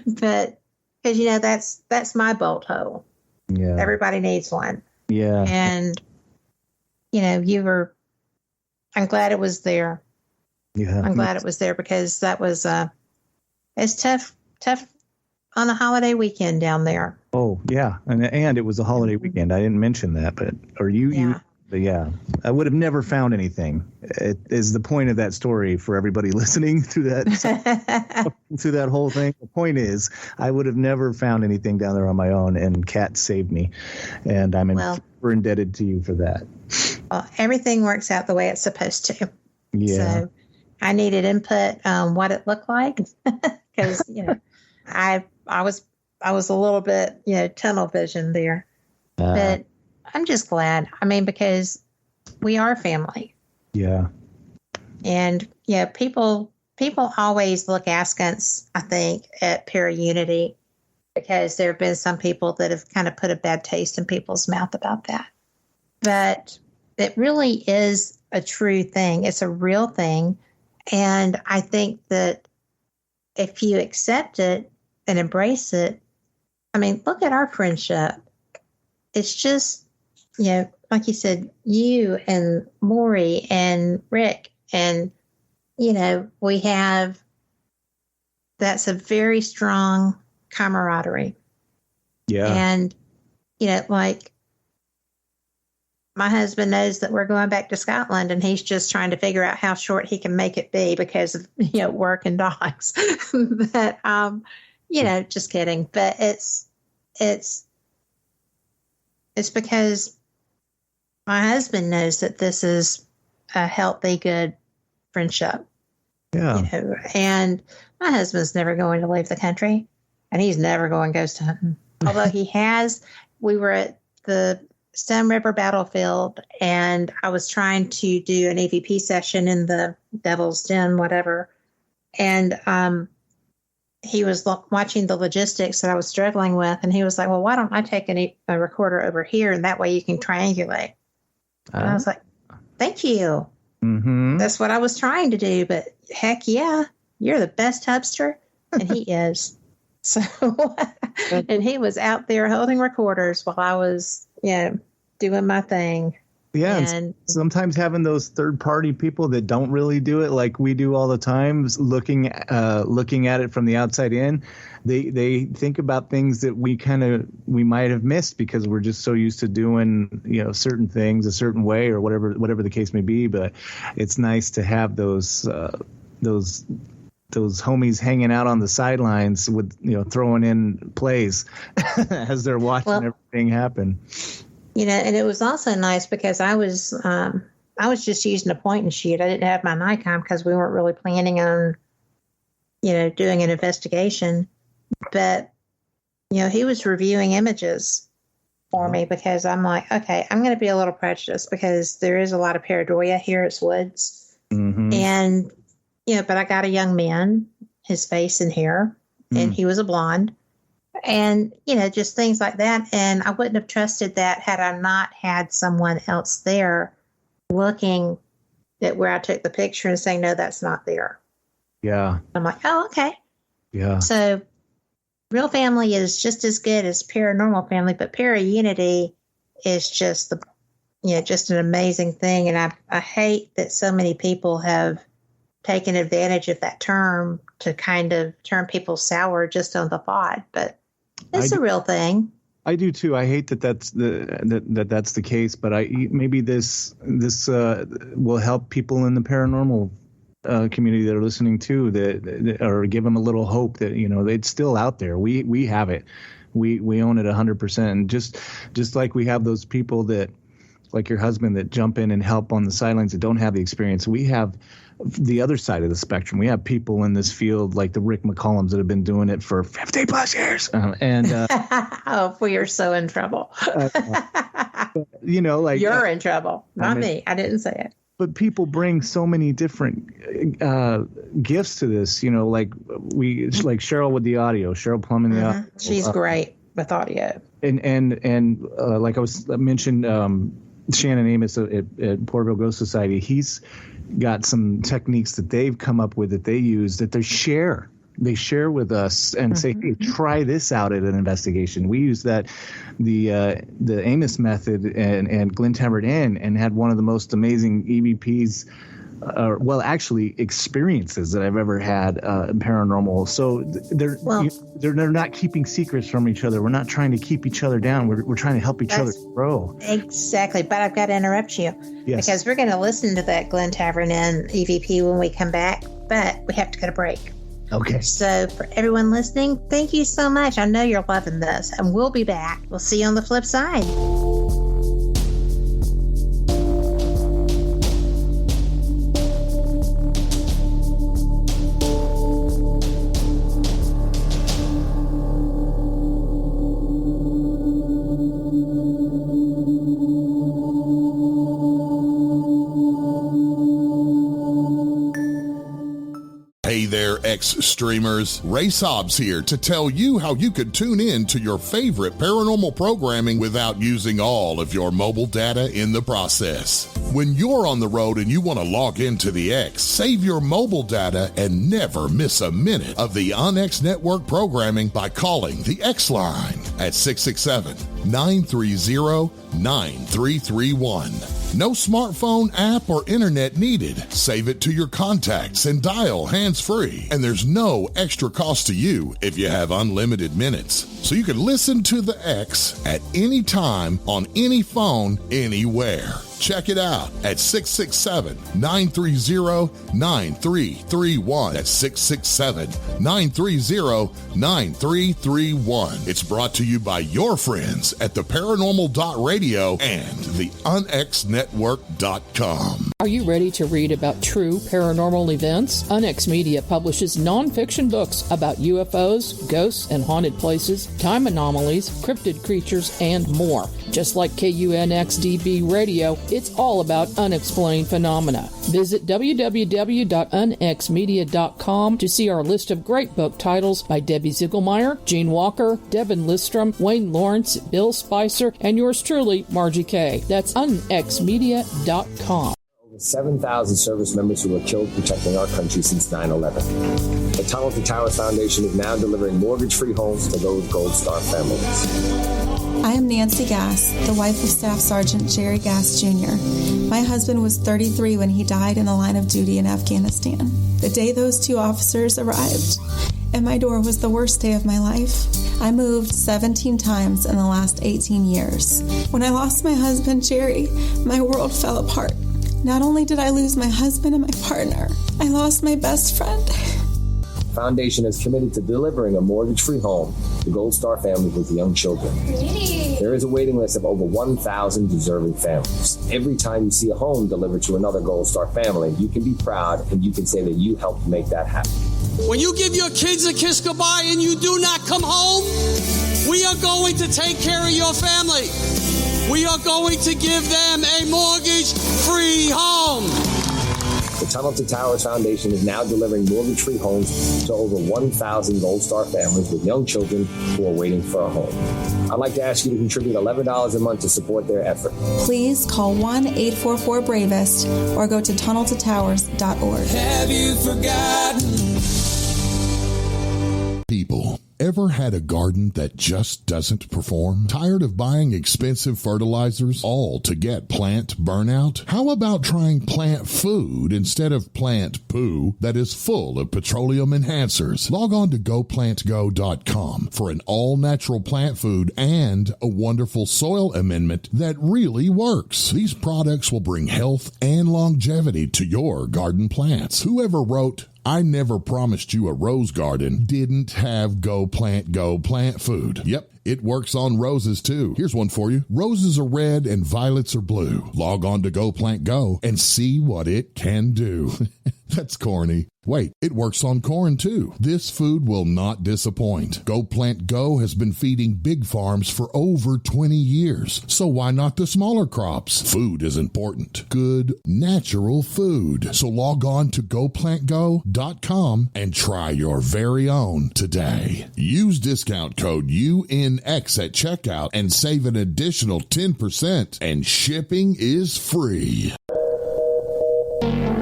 But because that's my bolt hole. Yeah. Everybody needs one. Yeah. And I'm glad it was there. Yeah. I'm glad it was there, because that was it's tough on a holiday weekend down there. Oh yeah, and it was a holiday weekend. I didn't mention that, but But yeah, I would have never found anything. It is the point of that story for everybody listening through that through that whole thing. The point is, I would have never found anything down there on my own, and Kat saved me, and I'm super indebted to you for that. Well, everything works out the way it's supposed to. Yeah. So I needed input on what it looked like because I was a little bit tunnel vision there, but I'm just glad. I mean, because we are family. Yeah. And people always look askance, I think, at para-unity because there have been some people that have kind of put a bad taste in people's mouth about that. But it really is a true thing. It's a real thing. And I think that if you accept it and embrace it, I mean, look at our friendship. It's just, like you said, you and Maury and Rick, and, we have, that's a very strong camaraderie. Yeah. And, like my husband knows that we're going back to Scotland and he's just trying to figure out how short he can make it be because of, work and dogs. But, just kidding. But it's because my husband knows that this is a healthy, good friendship. Yeah. And my husband's never going to leave the country, and he's never going ghost hunting. Although we were at the Stone River battlefield, and I was trying to do an EVP session in the Devil's Den, whatever. And he was watching the logistics that I was struggling with, and he was like, well, why don't I take a recorder over here, and that way you can triangulate. And I was like, thank you. Mm-hmm. That's what I was trying to do, but heck yeah, you're the best hubster, and he is. So, and he was out there holding recorders while I was, doing my thing. Yeah, and sometimes having those third-party people that don't really do it like we do all the time, looking at it from the outside in, they think about things that we might have missed because we're just so used to doing certain things a certain way or whatever the case may be. But it's nice to have those homies hanging out on the sidelines with throwing in plays as they're watching everything happen. And it was also nice because I was just using a point and shoot. I didn't have my Nikon because we weren't really planning on, doing an investigation. But, he was reviewing images for me because I'm like, okay, I'm going to be a little prejudiced because there is a lot of pareidolia here. It's woods. Mm-hmm. And, but I got a young man, his face and hair, and he was a blonde. And, just things like that. And I wouldn't have trusted that had I not had someone else there looking at where I took the picture and saying, no, that's not there. Yeah. I'm like, oh, okay. Yeah. So real family is just as good as paranormal family, but para-unity is just just an amazing thing. And I hate that so many people have taken advantage of that term to kind of turn people sour just on the thought, but it's a real thing. I do too. I hate that's the case, but maybe this will help people in the paranormal community that are listening too, that or give them a little hope that it's still out there. We have it. We own it 100%. And just like we have those people that, like your husband, that jump in and help on the sidelines that don't have the experience, we have the other side of the spectrum. We have people in this field like the Rick McCollums that have been doing it for 50 plus years. Oh, we are so in trouble. You're in trouble, not me. I didn't say it. But people bring so many different gifts to this. Like Cheryl with the audio, Cheryl Plum the audio. She's great with audio. And like I was mentioned, Shannon Amos at Porterville Ghost Society, he's got some techniques that they've come up with that they use that they share with us and say, hey, try this out at an investigation. We use that the Amos method and Glen Tabbert Inn, and had one of the most amazing EVPs actually experiences that I've ever had in paranormal. So they're not keeping secrets from each other. We're not trying to keep each other down. We're trying to help each other grow. Exactly. But I've got to interrupt you because we're going to listen to that Glen Tavern and EVP when we come back, but we have to go to break. Okay. So for everyone listening, thank you so much. I know you're loving this, and we'll be back. We'll see you on the flip side. Hey there, X-Streamers. Ray Sobbs here to tell you how you could tune in to your favorite paranormal programming without using all of your mobile data in the process. When you're on the road and you want to log into the X, save your mobile data and never miss a minute of the OnX network programming by calling the X line at 667-930-9331. No smartphone, app, or internet needed. Save it to your contacts and dial hands-free. And there's no extra cost to you if you have unlimited minutes. So you can listen to the X at any time, on any phone, anywhere. Check it out at 667-930-9331. That's 667-930-9331. It's brought to you by your friends at the paranormal.radio and the unxnetwork.com. Are you ready to read about true paranormal events? UnX Media publishes nonfiction books about UFOs, ghosts and haunted places, time anomalies, cryptid creatures, and more. Just like KUNX-DB Radio, it's all about unexplained phenomena. Visit www.unxmedia.com to see our list of great book titles by Debbie Ziegelmeyer, Gene Walker, Devin Listrom, Wayne Lawrence, Bill Spicer, and yours truly, Margie Kay. That's unxmedia.com. 7,000 service members who were killed protecting our country since 9/11. The Tunnel to Towers Foundation is now delivering mortgage-free homes to those Gold Star families. I am Nancy Gass, the wife of Staff Sergeant Jerry Gass Jr. My husband was 33 when he died in the line of duty in Afghanistan. The day those two officers arrived, and my door was the worst day of my life. I moved 17 times in the last 18 years. When I lost my husband, Jerry, my world fell apart. Not only did I lose my husband and my partner, I lost my best friend. The foundation is committed to delivering a mortgage-free home to Gold Star families with young children. There is a waiting list of over 1,000 deserving families. Every time you see a home delivered to another Gold Star family, you can be proud and you can say that you helped make that happen. When you give your kids a kiss goodbye and you do not come home, we are going to take care of your family. We are going to give them a mortgage-free home. The Tunnel to Towers Foundation is now delivering mortgage-free homes to over 1,000 Gold Star families with young children who are waiting for a home. I'd like to ask you to contribute $11 a month to support their effort. Please call 1-844-BRAVEST or go to tunneltotowers.org. Have you forgotten? People, ever had a garden that just doesn't perform? Tired of buying expensive fertilizers all to get plant burnout? How about trying plant food instead of plant poo that is full of petroleum enhancers? Log on to goplantgo.com for an all-natural plant food and a wonderful soil amendment that really works. These products will bring health and longevity to your garden plants. Whoever wrote "I never promised you a rose garden" didn't have Go Plant food. Yep, it works on roses too. Here's one for you. Roses are red and violets are blue. Log on to Go Plant Go and see what it can do. That's corny. Wait, it works on corn too. This food will not disappoint. Go Plant Go has been feeding big farms for over 20 years. So why not the smaller crops? Food is important. Good, natural food. So log on to goplantgo.com and try your very own today. Use discount code UNX at checkout and save an additional 10%. And shipping is free.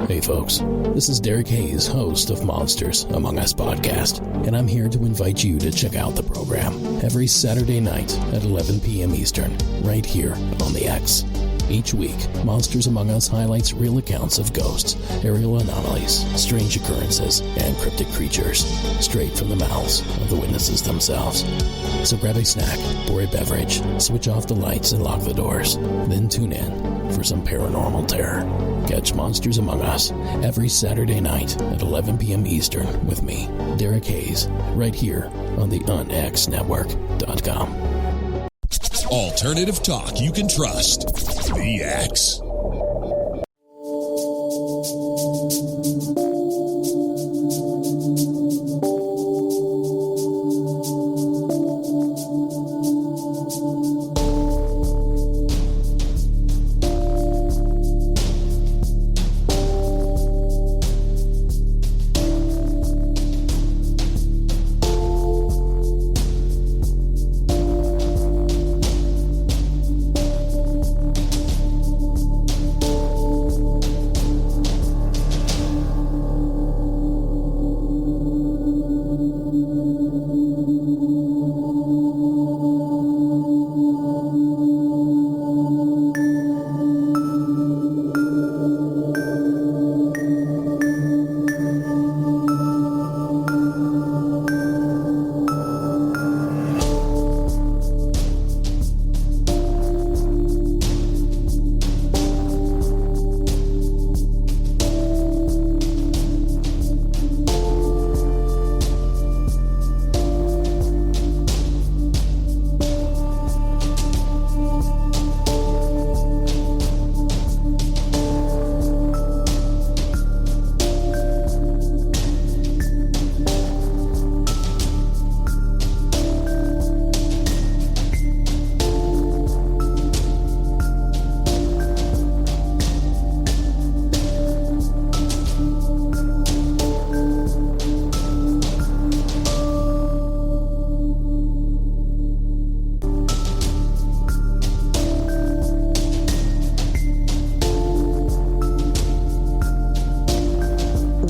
Hey folks, this is Derek Hayes, host of Monsters Among Us podcast, and I'm here to invite you to check out the program every Saturday night at 11 p.m. Eastern, right here on the X. Each week, Monsters Among Us highlights real accounts of ghosts, aerial anomalies, strange occurrences, and cryptic creatures, straight from the mouths of the witnesses themselves. So grab a snack or a beverage, switch off the lights and lock the doors, then tune in for some paranormal terror. Catch Monsters Among Us every Saturday night at 11 p.m. Eastern with me, Derek Hayes, right here on the unxnetwork.com. Alternative talk you can trust. The X.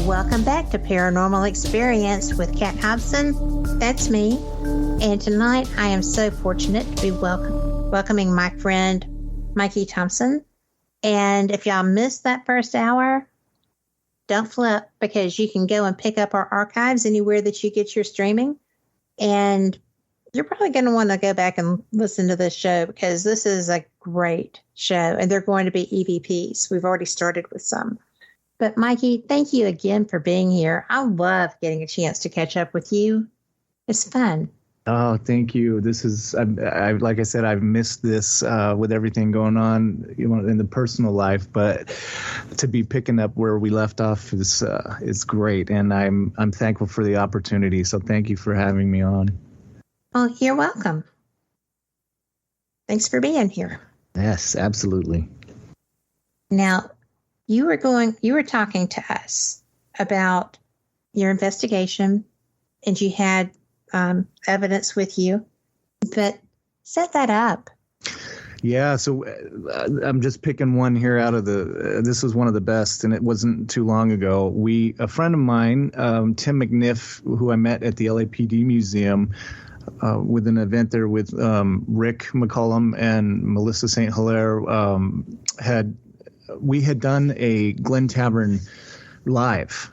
Welcome back to Paranormal Experience with Kat Hobson. That's me. And tonight I am so fortunate to be welcoming my friend Mikey Thompson. And if y'all missed that first hour, don't flip, because you can go and pick up our archives anywhere that you get your streaming. And you're probably going to want to go back and listen to this show, because this is a great show. And they're going to be EVPs. We've already started with some. But Mikey, thank you again for being here. I love getting a chance to catch up with you. It's fun. Oh, thank you. This is, like I said, I've missed this with everything going on, in the personal life. But to be picking up where we left off is great, and I'm thankful for the opportunity. So thank you for having me on. Well, you're welcome. Thanks for being here. Yes, absolutely. Now, you were talking to us about your investigation, and you had evidence with you, but set that up. Yeah, so I'm just picking one here out of this was one of the best, and it wasn't too long ago. A friend of mine, Tim McNiff, who I met at the LAPD Museum with an event there with Rick McCollum and Melissa St. Hilaire, we had done a Glen Tavern live,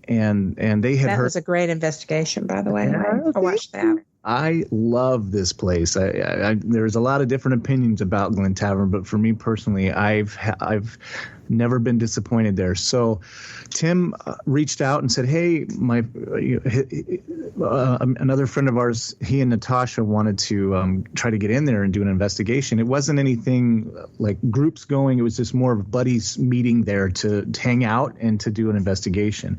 and they had heard. That was a great investigation, by the way. I watched that. I love this place. There's a lot of different opinions about Glen Tavern, but for me personally, I've never been disappointed there. So Tim reached out and said, hey, another friend of ours, he and Natasha wanted to try to get in there and do an investigation. It wasn't anything like groups going. It was just more of buddies meeting there to hang out and to do an investigation.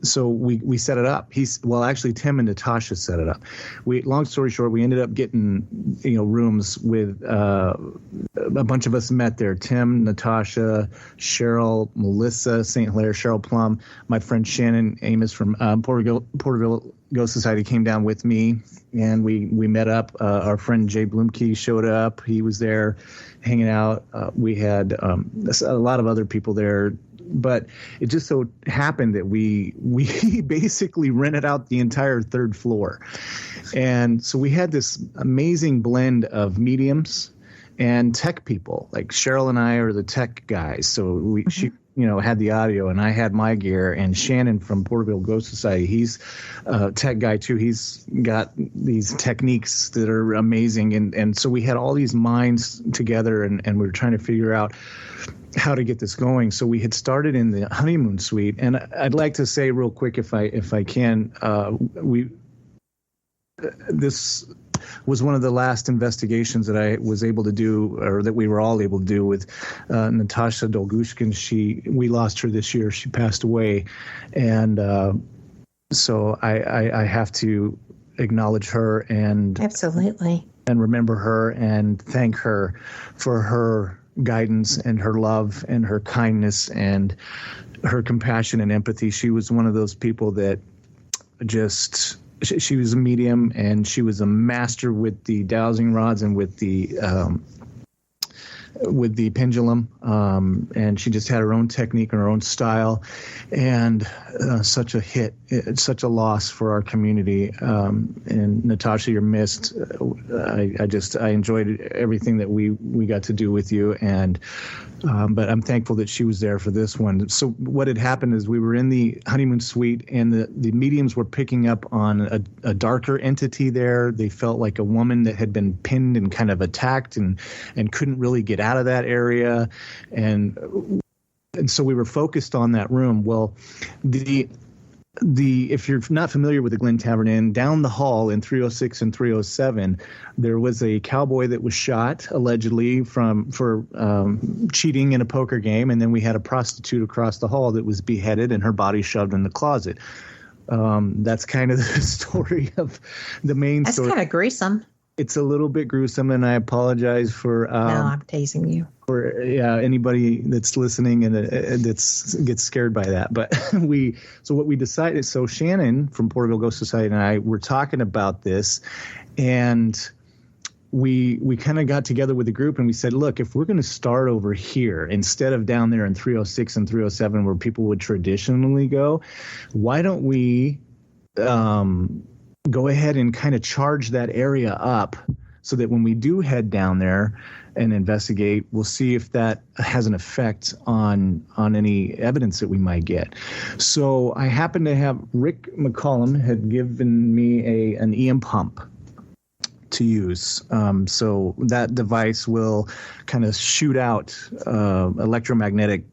So we set it up. Actually, Tim and Natasha set it up. Long story short, we ended up getting, rooms with a bunch of us met there. Tim, Natasha, Cheryl, Melissa St. Hilaire, Cheryl Plum, my friend Shannon Amos from Porterville Ghost Society came down with me, and we met up. Our friend Jay Blumke showed up. He was there hanging out. We had a lot of other people there. But it just so happened that we basically rented out the entire third floor. And so we had this amazing blend of mediums and tech people. Like Cheryl and I are the tech guys. So she had the audio and I had my gear, and Shannon from Porterville Ghost Society, he's a tech guy too. He's got these techniques that are amazing. And so we had all these minds together, and we were trying to figure out how to get this going. So we had started in the honeymoon suite, and I'd like to say real quick, if I can, this was one of the last investigations that I was able to do, or that we were all able to do, with Natasha Dolgushkin. We lost her this year. She passed away. And so I have to acknowledge her and absolutely, and remember her and thank her for her guidance and her love and her kindness and her compassion and empathy. She was one of those people that just... She was a medium, and she was a master with the dowsing rods and with the pendulum, and she just had her own technique and her own style, and such a hit. It's such a loss for our community. And Natasha, you're missed. I enjoyed everything that we got to do with you, and but I'm thankful that she was there for this one. So what had happened is we were in the honeymoon suite, and the mediums were picking up on a darker entity there. They felt like a woman that had been pinned and kind of attacked and couldn't really get out of that area. And so we were focused on that room. Well, if you're not familiar with the Glen Tavern Inn, down the hall in 306 and 307, there was a cowboy that was shot allegedly for cheating in a poker game, and then we had a prostitute across the hall that was beheaded and her body shoved in the closet. That's kind of the story of the main story. That's kind of gruesome. It's a little bit gruesome, and I apologize for. No, I'm teasing you. For anybody that's listening and gets scared by that. But so what we decided. So Shannon from Porterville Ghost Society and I were talking about this, and we kind of got together with the group and we said, look, if we're going to start over here instead of down there in 306 and 307 where people would traditionally go, why don't we go ahead and kind of charge that area up so that when we do head down there and investigate, we'll see if that has an effect on any evidence that we might get. So I happen to have Rick McCollum had given me an EM pump to use. So that device will kind of shoot out electromagnetic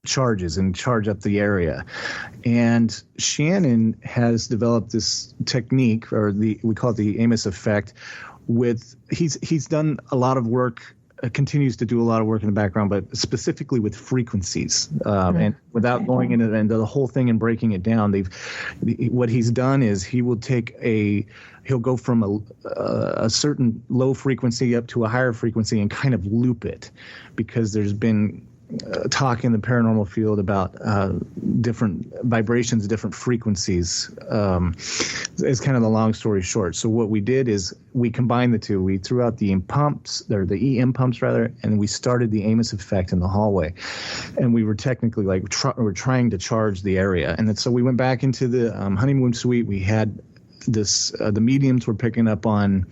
charges and charge up the area. And Shannon has developed this technique, or we call it the Amos effect. He's done a lot of work, continues to do a lot of work in the background, but specifically with frequencies. And without going into the whole thing and breaking it down, what he's done is he'll go from a certain low frequency up to a higher frequency and kind of loop it, because there's been talk in the paranormal field about different vibrations, different frequencies. It's kind of the long story short. So what we did is we combined the two. We threw out the EM pumps, and we started the Amos effect in the hallway. And we were technically we're trying to charge the area. And then, so we went back into the honeymoon suite. We had the mediums were picking up on,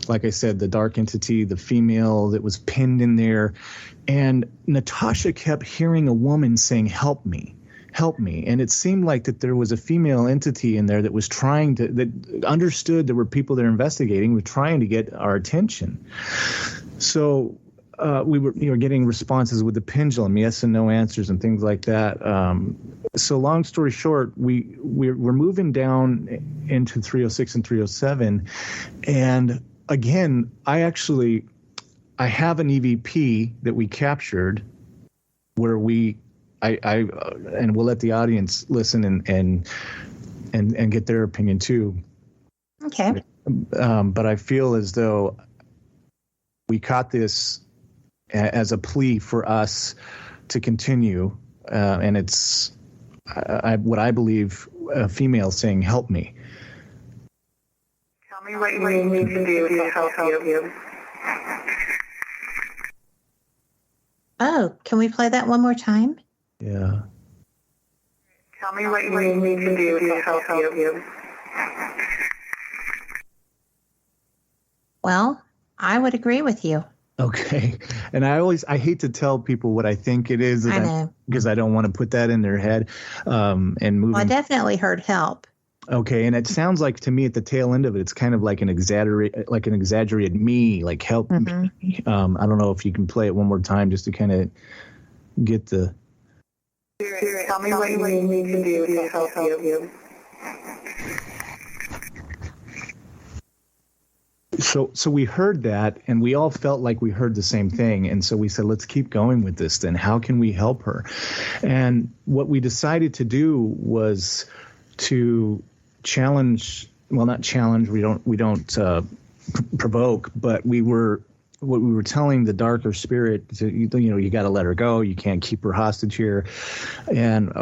like I said, the dark entity, the female that was pinned in there. And Natasha kept hearing a woman saying, help me. And it seemed like that there was a female entity in there that was that understood there were people that are investigating, was trying to get our attention. So we were getting responses with the pendulum, yes and no answers and things like that. So long story short, we're moving down into 306 and 307. And again, I have an EVP that we captured where and we'll let the audience listen and get their opinion too. Okay. But I feel as though we caught this as a plea for us to continue, and it's what I believe a female saying, help me. Tell me what you need me to do to help you. Oh, can we play that one more time? Yeah. Tell me what you need me to do to help you. Well, I would agree with you. Okay. And I hate to tell people what I think it is, I know, because I don't want to put that in their head. And moving. Well, I definitely heard help. Okay, and it sounds like to me at the tail end of it, it's kind of like an exaggerated me, like help me. I don't know if you can play it one more time just to kind of get the. Tell me what you need me to do to help you. So we heard that, and we all felt like we heard the same thing, and so we said, let's keep going with this. Then how can we help her? And what we decided to do was to challenge. Well, not challenge. We don't provoke, but what we were telling the darker spirit, you got to let her go. You can't keep her hostage here. And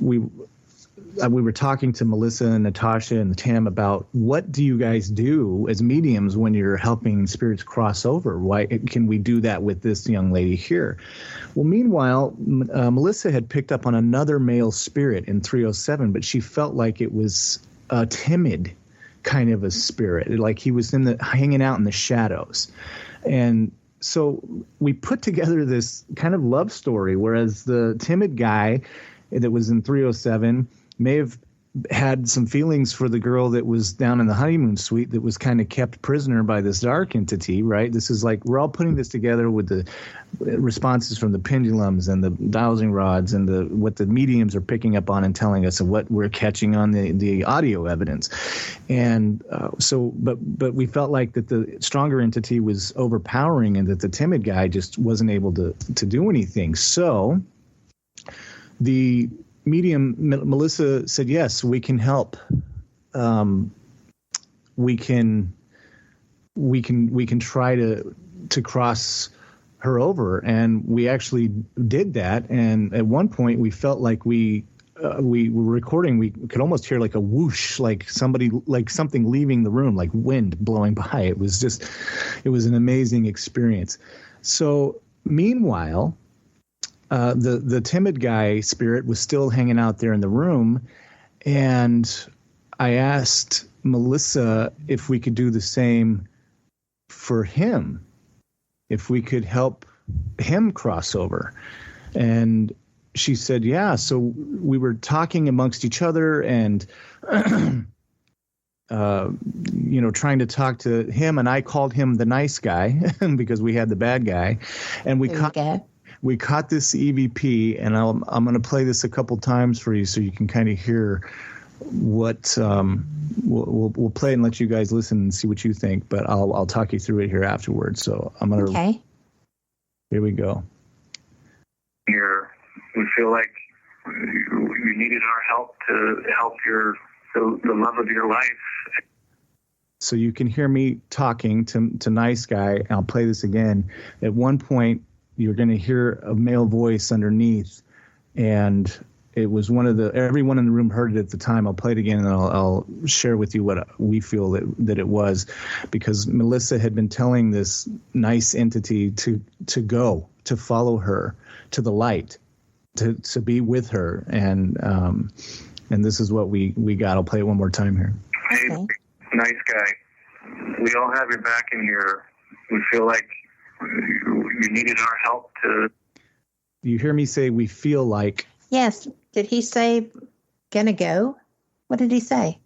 we were talking to Melissa and Natasha and Tam about what do you guys do as mediums when you're helping spirits cross over? Why can we do that with this young lady here? Well, meanwhile, Melissa had picked up on another male spirit in 307, but she felt like it was a timid kind of a spirit, like he was hanging out in the shadows. And so we put together this kind of love story, whereas the timid guy that was in 307 may have had some feelings for the girl that was down in the honeymoon suite that was kind of kept prisoner by this dark entity, right? This is like, we're all putting this together with the responses from the pendulums and the dowsing rods and what the mediums are picking up on and telling us, and what we're catching on the audio evidence. And but we felt like that the stronger entity was overpowering and that the timid guy just wasn't able to do anything. So the medium Melissa said, yes, we can help. We can try to cross her over, and we actually did that. And at one point we felt like we were recording, we could almost hear like a whoosh, like something leaving the room, like wind blowing by. It was an amazing experience. So meanwhile, the timid guy spirit was still hanging out there in the room, and I asked Melissa if we could do the same for him, if we could help him cross over. And she said, yeah. So we were talking amongst each other and, trying to talk to him, and I called him the nice guy because we had the bad guy, and we caught this EVP, and I'm going to play this a couple times for you so you can kind of hear what we'll play and let you guys listen and see what you think. But I'll talk you through it here afterwards. So I'm going to. Okay. Here we go. Here, we feel like you needed our help to help the love of your life. So you can hear me talking to nice guy. And I'll play this again. At one point, you're going to hear a male voice underneath, and it was everyone in the room heard it at the time. I'll play it again, and I'll share with you what we feel that it was, because Melissa had been telling this nice entity to follow her to the light, to be with her, and this is what we got. I'll play it one more time here. Hey, nice guy. We all have your back in here. We feel like you needed our help to. You hear me say we feel like. Yes. Did he say gonna go? What did he say?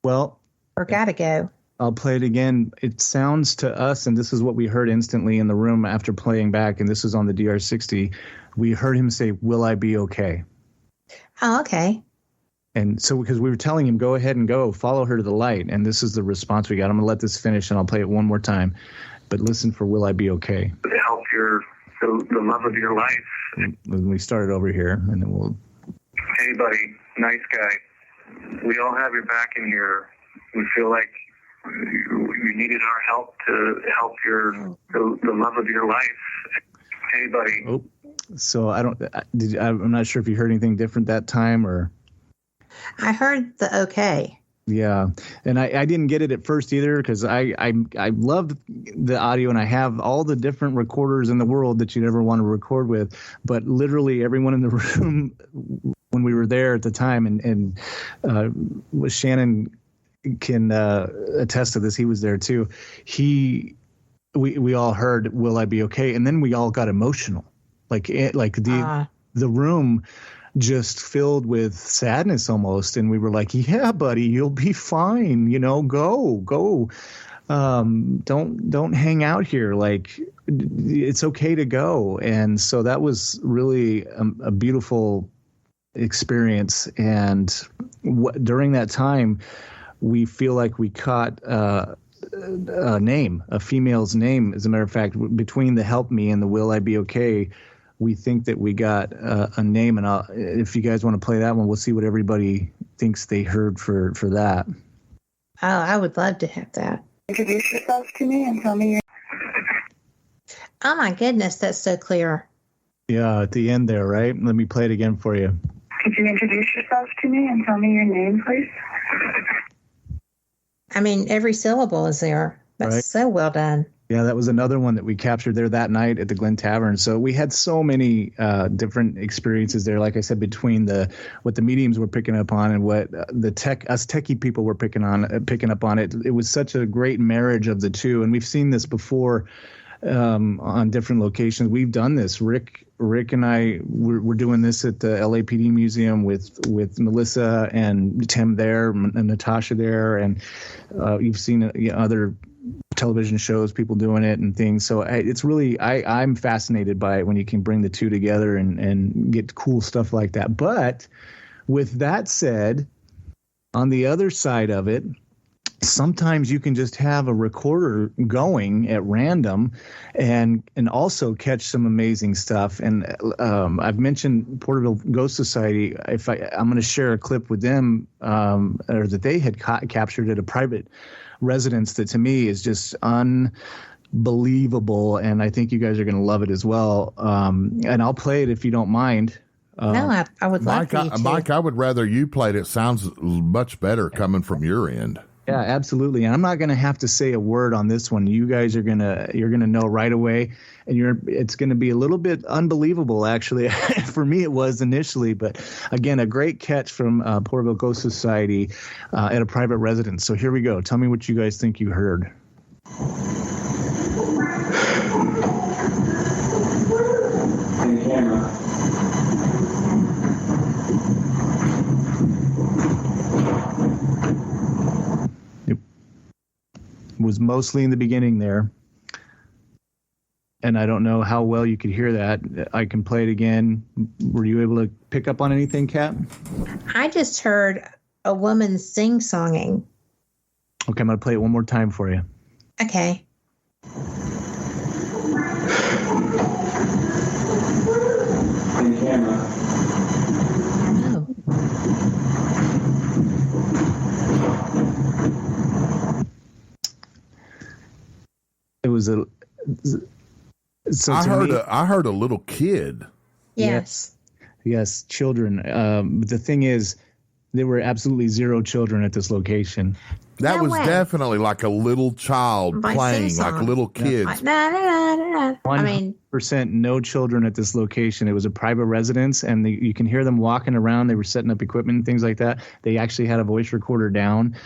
Well. Or gotta go. I'll play it again. It sounds to us, and this is what we heard instantly in the room after playing back, and this is on the DR60. We heard him say, "Will I be okay?" Oh, okay. And so, because we were telling him, go ahead and go, follow her to the light. And this is the response we got. I'm going to let this finish, and I'll play it one more time. But listen for "Will I be okay?" To help the love of your life. And we started over here, and then we'll. Hey, buddy, nice guy. We all have your back in here. We feel like you needed our help to help the love of your life. Hey, buddy. Oh, so I'm not sure if you heard anything different that time, or. I heard the okay. Yeah, and I didn't get it at first either, because I loved the audio, and I have all the different recorders in the world that you'd ever want to record with, but literally everyone in the room when we were there at the time, and Shannon can attest to this, he was there too, he we all heard, "Will I be okay?" And then we all got emotional, the room just filled with sadness almost, and we were like, "Yeah, buddy, you'll be fine. Go. Don't hang out here. Like, it's okay to go." And so that was really a beautiful experience. And during that time, we feel like we caught a female's name. As a matter of fact, between the "Help Me" and the "Will I Be Okay," we think that we got a name. And if you guys want to play that one, we'll see what everybody thinks they heard for that. Oh, I would love to have that. Introduce yourself to me and tell me your... Oh my goodness, that's so clear. Yeah, at the end there, right? Let me play it again for you. Could you introduce yourself to me and tell me your name, please? I mean, every syllable is there. That's right. So well done. Yeah, that was another one that we captured there that night at the Glen Tavern. So we had so many different experiences there. Like I said, between what the mediums were picking up on and what us techie people were picking up on it. It was such a great marriage of the two. And we've seen this before on different locations. We've done this. Rick and I we're doing this at the LAPD Museum with Melissa and Tim there and Natasha there, and you've seen other television shows, people doing it and things. So it's really, I'm fascinated by it when you can bring the two together and get cool stuff like that. But with that said, on the other side of it, sometimes you can just have a recorder going at random and also catch some amazing stuff. And I've mentioned Porterville Ghost Society. I'm going to share a clip with them or that they had captured at a private residence that to me is just unbelievable. And I think you guys are going to love it as well. And I'll play it if you don't mind. No, I would love for you to. Mike, I would rather you played it. Sounds much better coming from your end. Yeah, absolutely. And I'm not going to have to say a word on this one. You guys you're going to know right away, and it's going to be a little bit unbelievable, actually. For me, it was initially, but again, a great catch from Porterville Ghost Society at a private residence. So here we go. Tell me what you guys think you heard. Was mostly in the beginning there, and I don't know how well you could hear that. I can play it again. Were you able to pick up on anything, Kat? I just heard a woman sing-songing. Okay, I'm going to play it one more time for you. Okay. It was a. So I heard a little kid. Yes. Yes, children. But the thing is, there were absolutely zero children at this location. That was definitely like a little child playing, like a little kid. I mean, 100% no children at this location. It was a private residence, and you can hear them walking around. They were setting up equipment and things like that. They actually had a voice recorder down,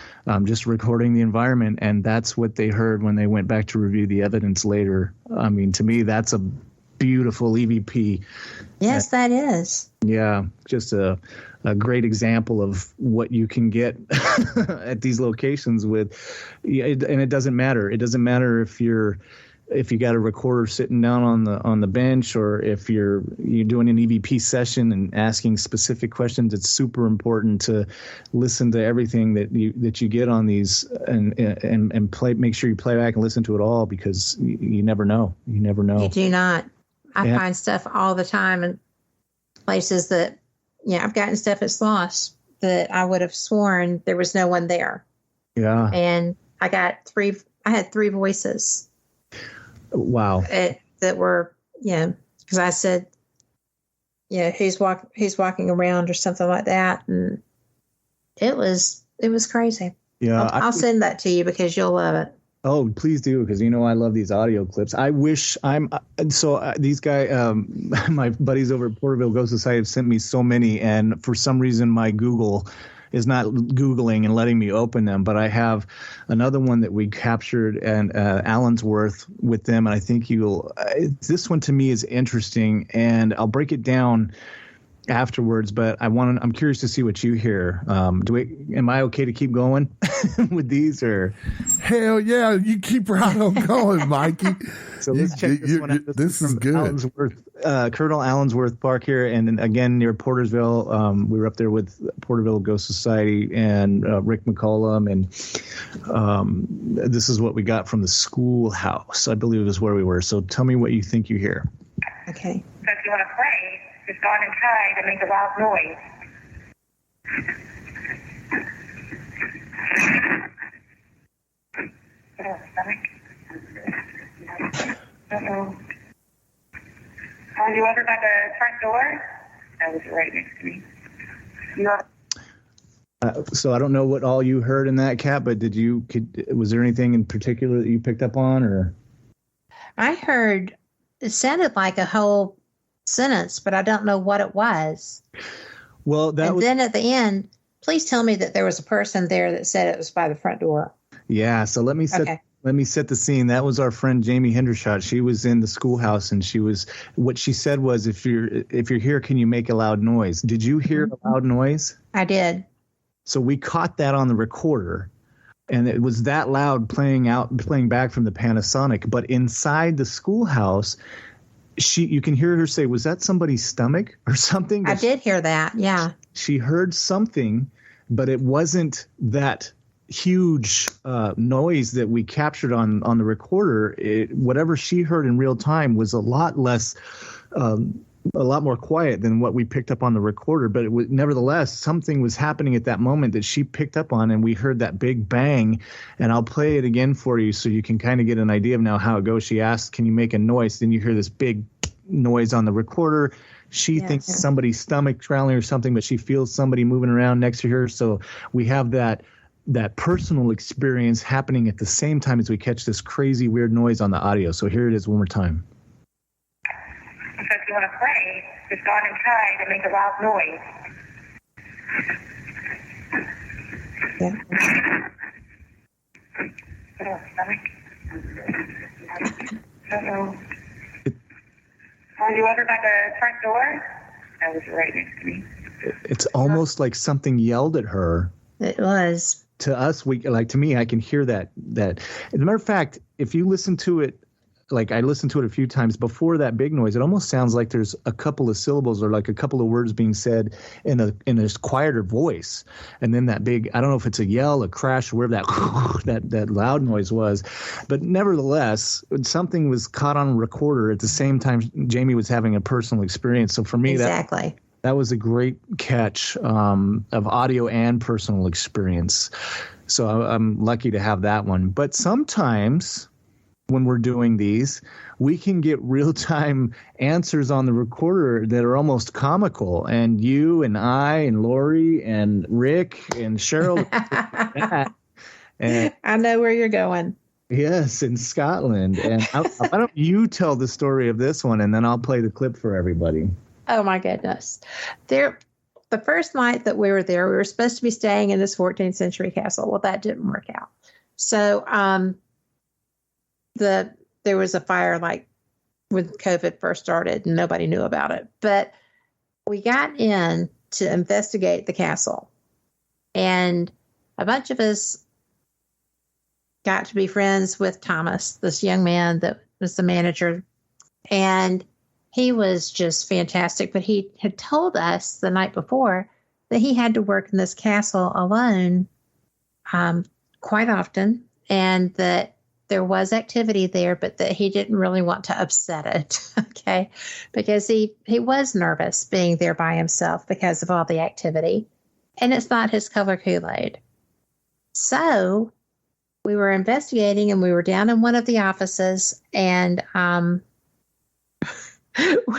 just recording the environment, and that's what they heard when they went back to review the evidence later. I mean, to me, that's a beautiful EVP. Yes, that is. Yeah, just a great example of what you can get at these locations with, and it doesn't matter. It doesn't matter if you got a recorder sitting down on the bench, or if you're doing an EVP session and asking specific questions. It's super important to listen to everything that you get on these and play. Make sure you play back and listen to it all, because you never know. You never know. You do not. I find stuff all the time in places that, I've gotten stuff that's lost that I would have sworn there was no one there. Yeah. And I had three voices. Wow. That were, because I said, who's walking around or something like that. And it was crazy. Yeah. I'll send that to you because you'll love it. Oh, please do, because I love these audio clips. I wish these guys, my buddies over at Porterville Ghost Society have sent me so many, and for some reason my Google is not Googling and letting me open them, but I have another one that we captured and Allensworth with them, and I think this one to me is interesting, and I'll break it down afterwards, but I'm curious to see what you hear. Am I okay to keep going with these, or? Hell yeah, you keep right on going, Mikey. So let's check this one out. This is good. Colonel Allensworth Park here, and again near Portersville. We were up there with Porterville Ghost Society and Rick McCollum, and this is what we got from the schoolhouse, I believe is where we were. So tell me what you think you hear. Okay. So if you want to pray, just go on and try to make a loud noise. Uh-oh. Are you over by the front door? That was right next to me. So I don't know what all you heard in that, Kat, but was there anything in particular that you picked up on, or? I heard it sounded like a whole sentence, but I don't know what it was. Well, then at the end, please tell me that there was a person there that said it was by the front door. Yeah. So let me set the scene. That was our friend Jamie Hendershot. She was in the schoolhouse, and what she said was, if you're here, can you make a loud noise? Did you hear a loud noise? I did. So we caught that on the recorder, and it was that loud playing back from the Panasonic. But inside the schoolhouse, you can hear her say, was that somebody's stomach or something? I did hear that. Yeah. She heard something, but it wasn't that huge noise that we captured on the recorder. Whatever she heard in real time was a lot less, a lot more quiet than what we picked up on the recorder. But nevertheless, something was happening at that moment that she picked up on, and we heard that big bang. And I'll play it again for you so you can kind of get an idea of now how it goes. She asked, can you make a noise? Then you hear this big noise on the recorder. She thinks somebody's stomach growling or something, but she feels somebody moving around next to her. So we have that personal experience happening at the same time as we catch this crazy weird noise on the audio. So here it is one more time. So if you want to pray, just go on and try to make a loud noise. Uh-oh. Are you over by the front door? That was right next to me. It's almost like something yelled at her. It was. To us, to me, I can hear that. As a matter of fact, if you listen to it, like I listened to it a few times before that big noise, it almost sounds like there's a couple of syllables or like a couple of words being said in a quieter voice. And then that big, I don't know if it's a yell, a crash, or whatever that loud noise was. But nevertheless, something was caught on a recorder at the same time Jamie was having a personal experience. So for me, that was a great catch of audio and personal experience. So I'm lucky to have that one. But sometimes when we're doing these, we can get real-time answers on the recorder that are almost comical. And you and I and Lori and Rick and Cheryl. And I know where you're going. Yes, in Scotland. And why don't you tell the story of this one, and then I'll play the clip for everybody. Oh, my goodness. The first night that we were there, we were supposed to be staying in this 14th century castle. Well, that didn't work out. So there was a fire like when COVID first started, and nobody knew about it. But we got in to investigate the castle, and a bunch of us got to be friends with Thomas, this young man that was the manager, and he was just fantastic. But he had told us the night before that he had to work in this castle alone quite often, and that there was activity there, but that he didn't really want to upset it, okay? Because he was nervous being there by himself because of all the activity. And it's not his color Kool-Aid. So we were investigating, and we were down in one of the offices, and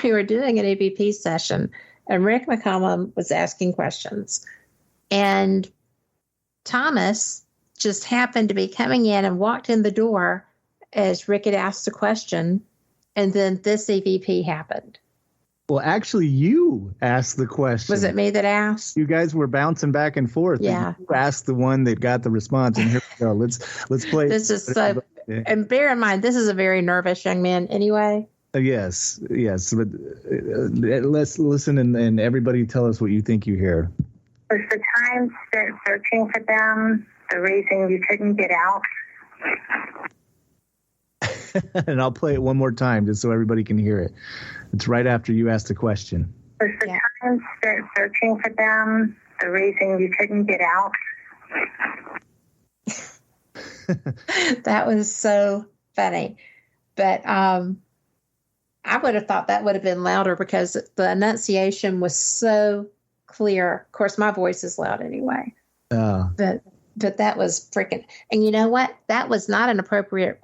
we were doing an EVP session, and Rick McCollum was asking questions. And Thomas just happened to be coming in and walked in the door as Rick had asked a question, and then this EVP happened. Well, actually, you asked the question. Was it me that asked? You guys were bouncing back and forth. Yeah. You asked the one that got the response, and here we go. Let's play. This is so. And bear in mind, this is a very nervous young man. Anyway. Yes. But let's listen and everybody tell us what you think you hear. Was the time spent searching for them the reason you couldn't get out? And I'll play it one more time just so everybody can hear it. It's right after you asked the question. Was the time spent searching for them the reason you couldn't get out? That was so funny. But I would have thought that would have been louder because the enunciation was so clear. Of course, my voice is loud anyway. But that was freaking. And you know what? That was not an appropriate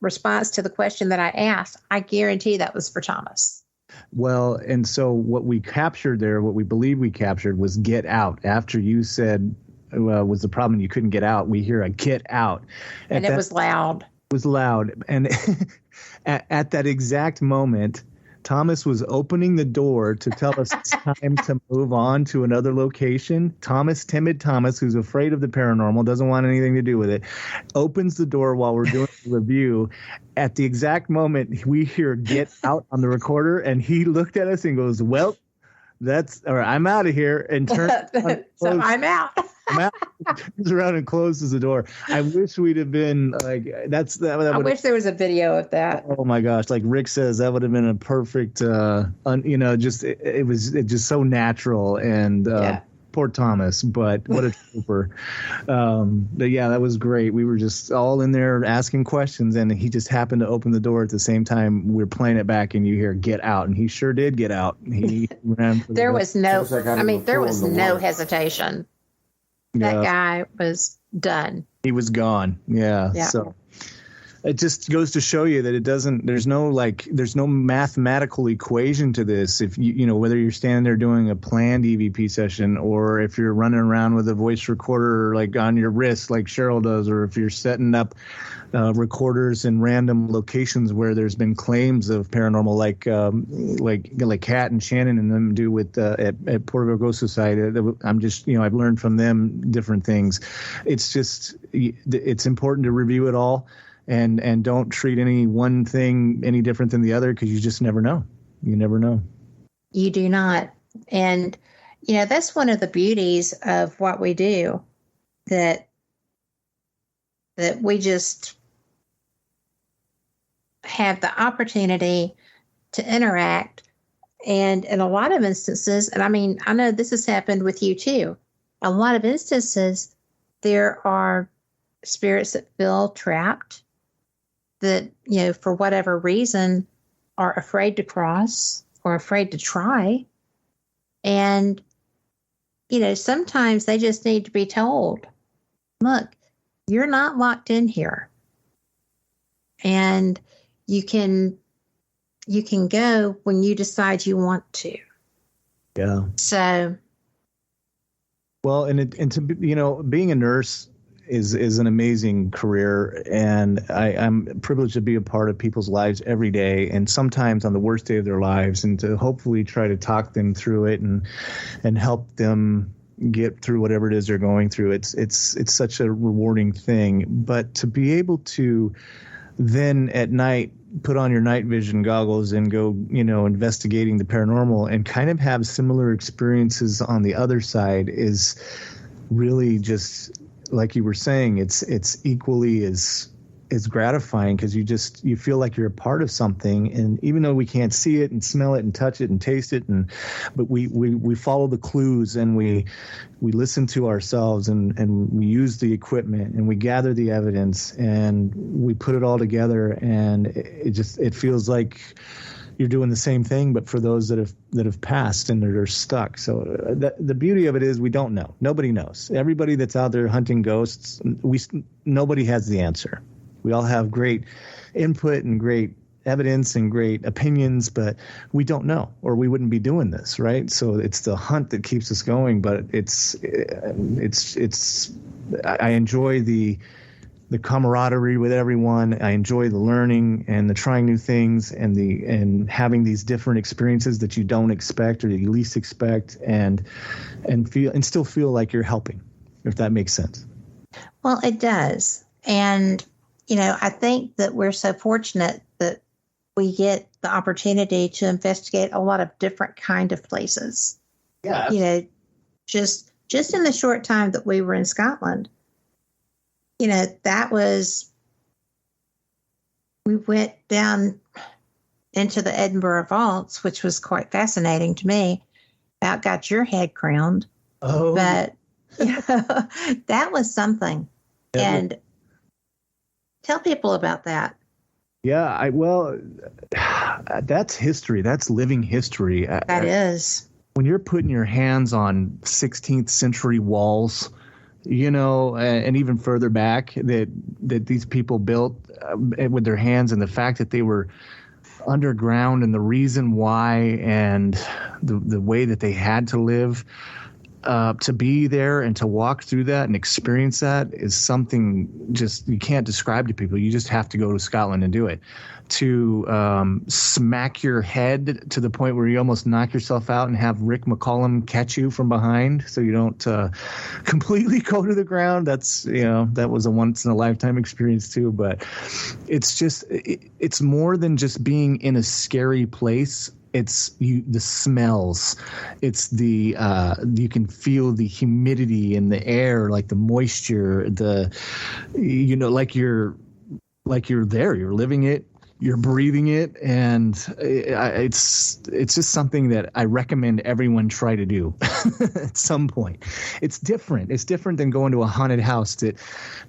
response to the question that I asked. I guarantee that was for Thomas. Well, and so what we captured there, what we believe we captured was get out. After you said was the problem you couldn't get out, we hear a get out. And it was loud. It was loud. And at that exact moment, Thomas was opening the door to tell us it's time to move on to another location. Timid Thomas, who's afraid of the paranormal, doesn't want anything to do with it, opens the door while we're doing the review. At the exact moment, we hear get out on the recorder, and he looked at us and goes, well, I'm out of here, and turns so I'm out. Turns around and closes the door. I wish we'd have been like I wish there was a video of that. Oh my gosh! Like Rick says, that would have been a perfect. It was just so natural and. Poor Thomas, but what a trooper. But yeah, that was great. We were just all in there asking questions, and he just happened to open the door at the same time we were playing it back, and you hear get out, and he sure did get out. He ran for there was no hesitation. That guy was done. He was gone. Yeah. So it just goes to show you that there's no mathematical equation to this. If you whether you're standing there doing a planned EVP session, or if you're running around with a voice recorder like on your wrist like Cheryl does, or if you're setting up recorders in random locations where there's been claims of paranormal, like Kat and Shannon and them do with at Porterville Ghost Society. I'm just I've learned from them different things. It's important to review it all. And don't treat any one thing any different than the other, because you just never know. You never know. You do not. And, that's one of the beauties of what we do, that we just have the opportunity to interact. And in a lot of instances, and I know this has happened with you too, a lot of instances, there are spirits that feel trapped, that, for whatever reason are afraid to cross or afraid to try. And, sometimes they just need to be told, look, you're not locked in here. And you can go when you decide you want to. Yeah. So. Well, and to being a nurse is an amazing career, and I'm privileged to be a part of people's lives every day, and sometimes on the worst day of their lives, and to hopefully try to talk them through it and help them get through whatever it is they're going through. It's such a rewarding thing. But to be able to then at night put on your night vision goggles and go, investigating the paranormal and kind of have similar experiences on the other side is really just, like you were saying, it's equally as gratifying, because you feel like you're a part of something. And even though we can't see it and smell it and touch it and taste it, but we follow the clues, and we listen to ourselves, and we use the equipment, and we gather the evidence, and we put it all together, and it feels like you're doing the same thing, but for those that have passed and that are stuck. So the beauty of it is we don't know. Nobody knows. Everybody that's out there hunting ghosts, nobody has the answer. We all have great input and great evidence and great opinions, but we don't know, or we wouldn't be doing this, right? So it's the hunt that keeps us going. But I enjoy the the camaraderie with everyone. I enjoy the learning and the trying new things and having these different experiences that you don't expect or that you least expect, and still feel like you're helping, if that makes sense. Well, it does. And, I think that we're so fortunate that we get the opportunity to investigate a lot of different kind of places. Yeah. Just in the short time that we were in Scotland, we went down into the Edinburgh vaults, which was quite fascinating to me. About got your head crowned. Oh. But that was something. And tell people about that. Yeah, that's history. That's living history. That is. When you're putting your hands on 16th century walls, and even further back that these people built with their hands, and the fact that they were underground and the reason why and the way that they had to live, to be there and to walk through that and experience that is something just you can't describe to people. You just have to go to Scotland and do it. To smack your head to the point where you almost knock yourself out and have Rick McCollum catch you from behind so you don't completely go to the ground. That's, that was a once in a lifetime experience too. But it's just, it's more than just being in a scary place. It's the smells. It's the you can feel the humidity in the air, like the moisture, like you're there, you're living it, you're breathing it, and it's just something that I recommend everyone try to do at some point. It's different. It's different than going to a haunted house that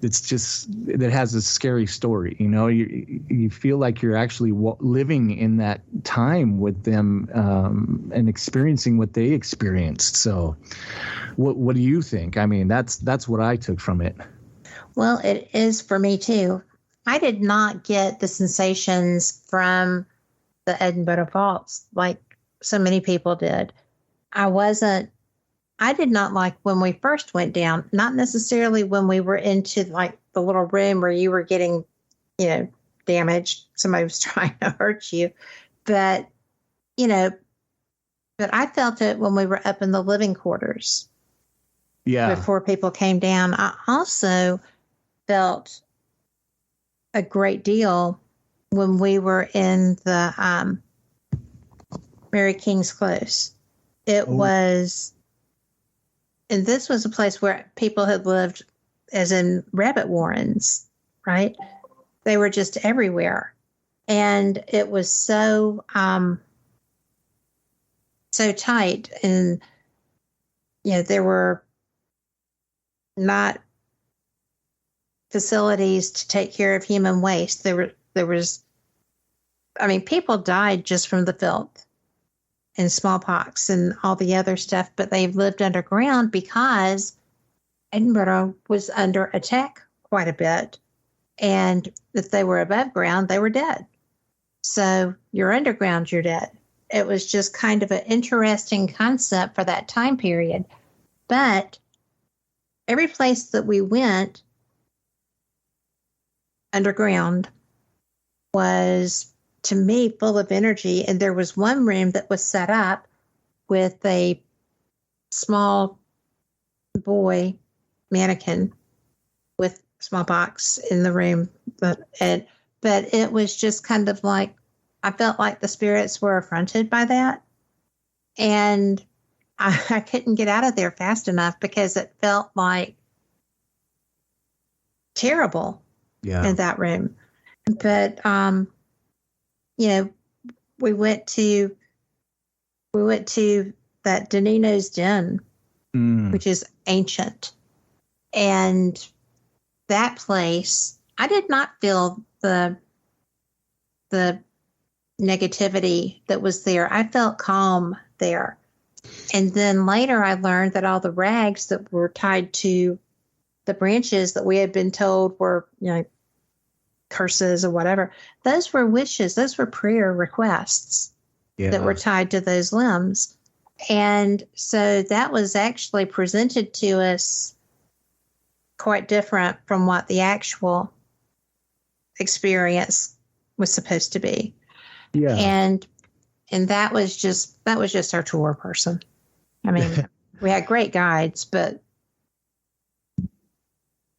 has a scary story. You feel like you're actually living in that time with them and experiencing what they experienced. So, what do you think? I mean, that's what I took from it. Well, it is for me too. I did not get the sensations from the Edinburgh vaults like so many people did. I did not like when we first went down, not necessarily when we were into like the little room where you were getting, damaged. Somebody was trying to hurt you. But I felt it when we were up in the living quarters. Yeah. Before people came down. I also felt a great deal when we were in the Mary King's Close. It was, and this was a place where people had lived as in rabbit warrens, right? They were just everywhere. And it was so tight. And, there were not facilities to take care of human waste. There was, people died just from the filth and smallpox and all the other stuff, but they've lived underground because Edinburgh was under attack quite a bit. And if they were above ground, they were dead. So you're underground, you're dead. It was just kind of an interesting concept for that time period. But every place that we went underground was, to me, full of energy. And there was one room that was set up with a small boy mannequin with smallpox in the room. But it was just kind of like, I felt like the spirits were affronted by that. And I couldn't get out of there fast enough because it felt like terrible. Yeah. In that room. But, we went to that Danino's Den, which is ancient. And that place, I did not feel the negativity that was there. I felt calm there. And then later I learned that all the rags that were tied to the branches that we had been told were, curses or whatever, those were wishes, those were prayer requests that were tied to those limbs. And so that was actually presented to us quite different from what the actual experience was supposed to be. Yeah. And that was just our tour person. I mean, we had great guides,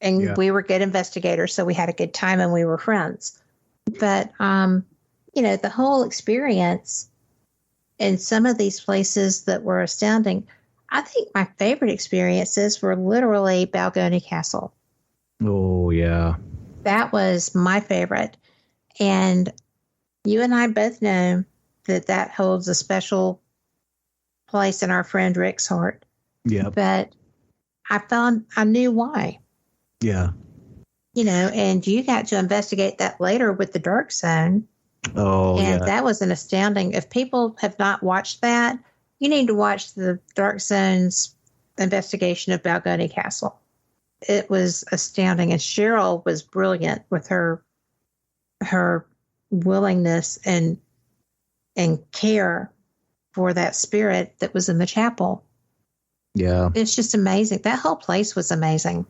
we were good investigators, so we had a good time and we were friends. But the whole experience in some of these places that were astounding, I think my favorite experiences were literally Balgony Castle. Oh, yeah. That was my favorite. And you and I both know that holds a special place in our friend Rick's heart. Yeah. But I knew why. Yeah. And you got to investigate that later with the Dark Zone. Oh, and yeah. That was an astounding. If people have not watched that, you need to watch the Dark Zone's investigation of Balgony Castle. It was astounding. And Cheryl was brilliant with her willingness and care for that spirit that was in the chapel. Yeah. It's just amazing. That whole place was amazing.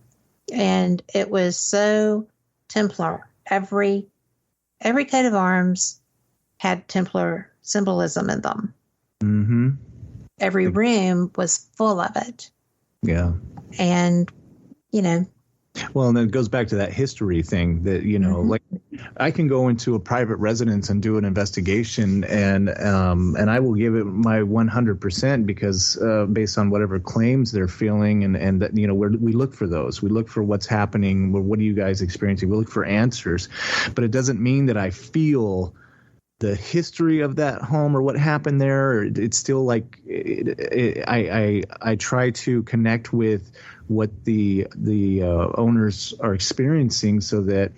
And it was so Templar. Every coat of arms had Templar symbolism in them. Mm-hmm. Every room was full of it. Yeah. And, well, and then it goes back to that history thing that, like I can go into a private residence and do an investigation and I will give it my 100% because based on whatever claims they're feeling and that, we look for those. We look for what's happening. What are you guys experiencing? We look for answers, but it doesn't mean that I feel the history of that home or what happened there. It's still like I try to connect with what the owners are experiencing so that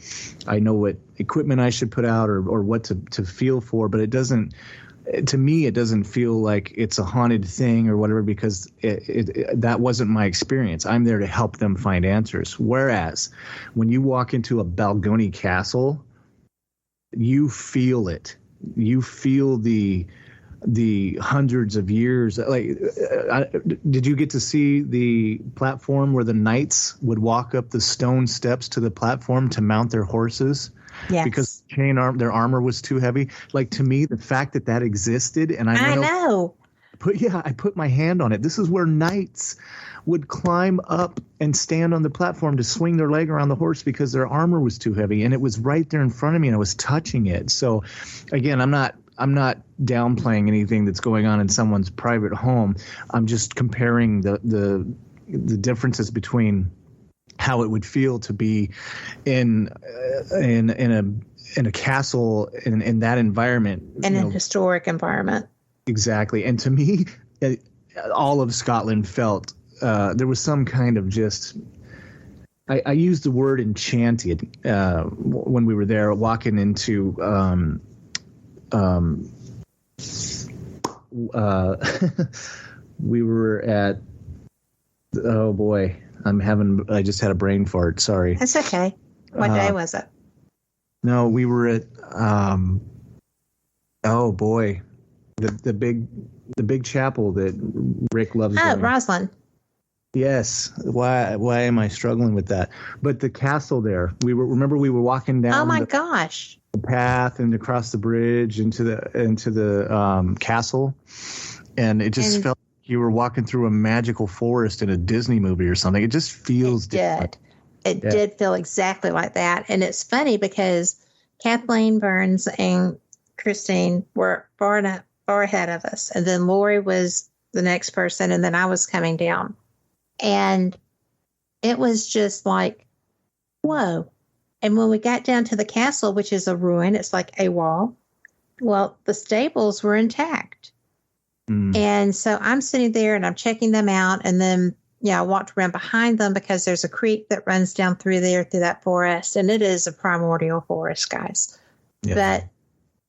I know what equipment I should put out or what to feel for. But it doesn't, to me, it doesn't feel like it's a haunted thing or whatever because that wasn't my experience. I'm there to help them find answers. Whereas when you walk into a Balgony Castle, you feel it. You feel the hundreds of years. Like, did you get to see the platform where the knights would walk up the stone steps to the platform to mount their horses? Yes. Because their armor was too heavy. Like, to me, the fact that existed, and I know. I put my hand on it. This is where knights would climb up and stand on the platform to swing their leg around the horse because their armor was too heavy, and it was right there in front of me, and I was touching it. So, again, I'm not downplaying anything that's going on in someone's private home. I'm just comparing the differences between how it would feel to be in a castle in that environment, in a historic environment. Exactly, and to me, all of Scotland felt there was some kind of just. I used the word enchanted when we were there, walking into. We were at. Oh boy, I just had a brain fart. Sorry. That's okay. What day was it? No, we were at. Oh boy, the big chapel that Rick loves. Oh, Roslyn. Yes. Why am I struggling with that? But the castle there, we were walking down. Oh my gosh. The path and across the bridge into the castle, and it just felt like you were walking through a magical forest in a Disney movie or something. It just feels different. It did feel exactly like that, and it's funny because Kathleen Burns and Christine were far ahead of us, and then Lori was the next person, and then I was coming down. And it was just like, whoa. And when we got down to the castle, which is a ruin, it's like a wall. Well, the stables were intact. Mm. And so I'm sitting there and I'm checking them out. And then, I walked around behind them because there's a creek that runs down through that forest. And it is a primordial forest, guys. Yeah. But,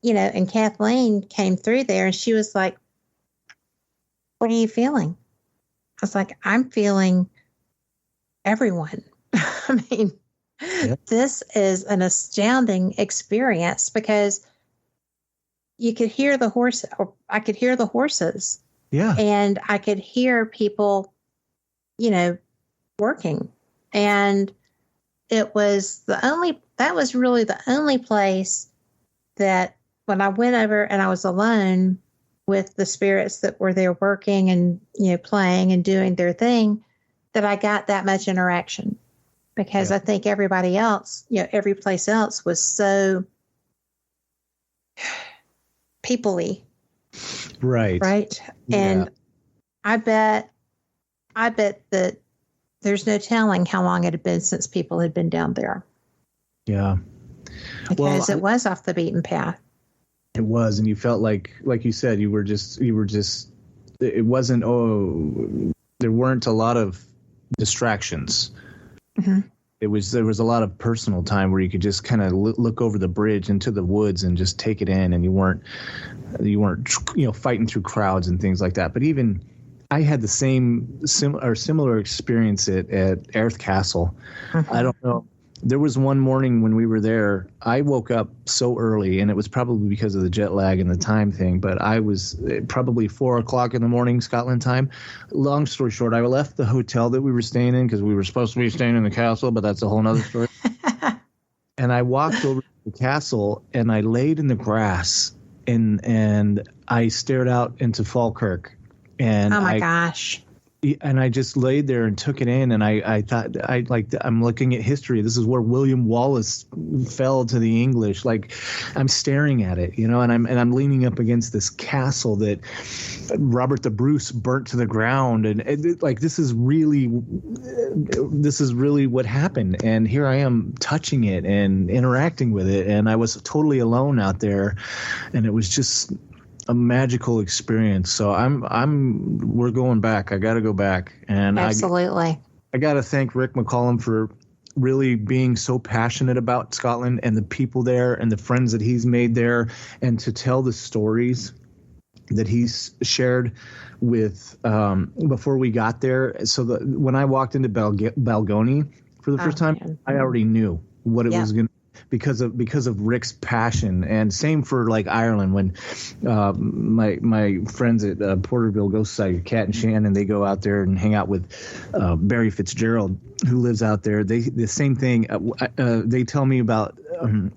and Kathleen came through there and she was like, what are you feeling? I was like, I'm feeling everyone. I mean, This is an astounding experience because you could hear the horse, or I could hear the horses. Yeah. And I could hear people, working. And that was really the only place that when I went over and I was alone with the spirits that were there working and, playing and doing their thing, that I got that much interaction. Because I think everybody else, every place else was so people-y. Right. Right. And I bet that there's no telling how long it had been since people had been down there. Yeah. Because it was off the beaten path. It was. And you felt like you said, it wasn't, there weren't a lot of distractions. Mm-hmm. There was a lot of personal time where you could just kind of look over the bridge into the woods and just take it in, and you weren't fighting through crowds and things like that. But even I had the similar experience at Airth Castle. Mm-hmm. I don't know. There was one morning when we were there, I woke up so early, and it was probably because of the jet lag and the time thing, but I was probably 4:00 in the morning, Scotland time. Long story short, I left the hotel that we were staying in because we were supposed to be staying in the castle, but that's a whole nother story. And I walked over to the castle, and I laid in the grass, and I stared out into Falkirk. And oh my gosh. And I just laid there and took it in, and I thought, I'm looking at history. This is where William Wallace fell to the English. Like, I'm staring at it, and I'm leaning up against this castle that Robert the Bruce burnt to the ground, and this is really what happened. And here I am touching it and interacting with it, and I was totally alone out there, and it was just a magical experience. So we're going back. I got to go back. And absolutely. I got to thank Rick McCollum for really being so passionate about Scotland and the people there and the friends that he's made there, and to tell the stories that he's shared with before we got there. So when I walked into Balgony for the first time, man, I already knew what it was going to, because of Rick's passion. And same for like Ireland, when my friends at Porterville Ghost Society, Kat and Shannon, they go out there and hang out with Barry Fitzgerald, who lives out there. The same thing. They tell me about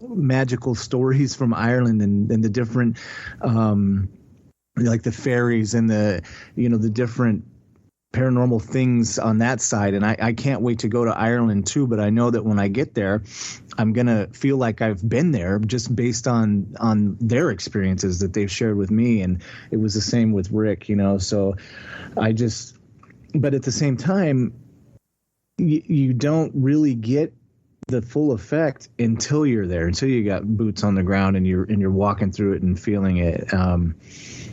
magical stories from Ireland and the different like the fairies and the different paranormal things on that side. And I can't wait to go to Ireland too, but I know that when I get there, I'm going to feel like I've been there just based on their experiences that they've shared with me. And it was the same with Rick, so but at the same time, you don't really get the full effect until you're there, until you got boots on the ground and you're walking through it and feeling it.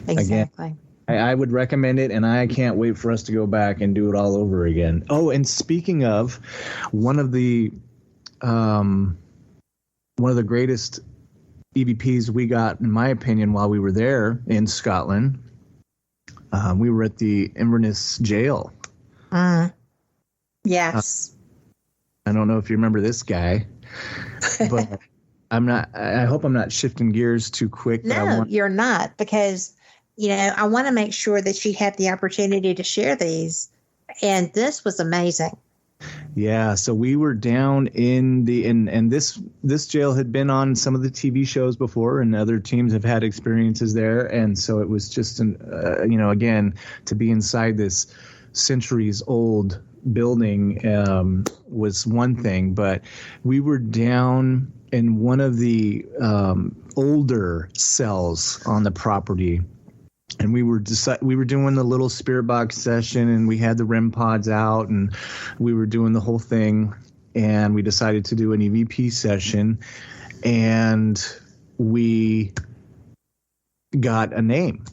Exactly. Again, I would recommend it, and I can't wait for us to go back and do it all over again. Oh, and speaking of, one of the greatest EVPs we got, in my opinion, while we were there in Scotland, we were at the Inverness jail. Yes. I don't know if you remember this guy, but I hope I'm not shifting gears too quick. No, you're not, because I want to make sure that you have the opportunity to share these. And this was amazing. Yeah. So we were down in and this jail had been on some of the TV shows before, and other teams have had experiences there. And so it was just again, to be inside this centuries old building was one thing, but we were down in one of the older cells on the property. And we were doing the little spirit box session, and we had the REM pods out, and we were doing the whole thing. And we decided to do an EVP session, and we got a name.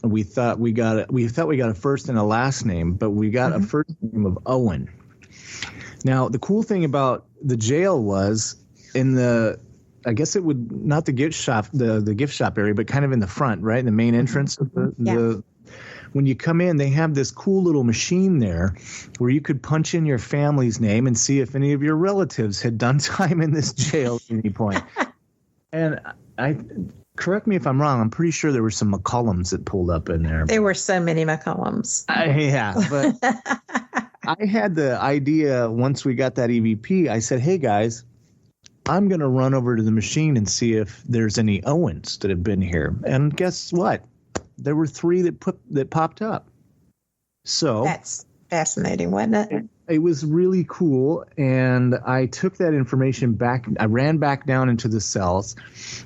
We thought we got a first and a last name, but we got a first name of Owen. Now, the cool thing about the jail was I guess it would not the gift shop, the gift shop area, but kind of in the front, right? The main entrance of when you come in, they have this cool little machine there where you could punch in your family's name and see if any of your relatives had done time in this jail at any point. And correct me if I'm wrong, I'm pretty sure there were some McCollums that pulled up in there. There were so many McCollums. Yeah, but I had the idea once we got that EVP. I said, hey, guys, I'm going to run over to the machine and see if there's any Owens that have been here. And guess what? There were 3 that popped up. So that's fascinating, wasn't it? It was really cool. And I took that information back. I ran back down into the cells.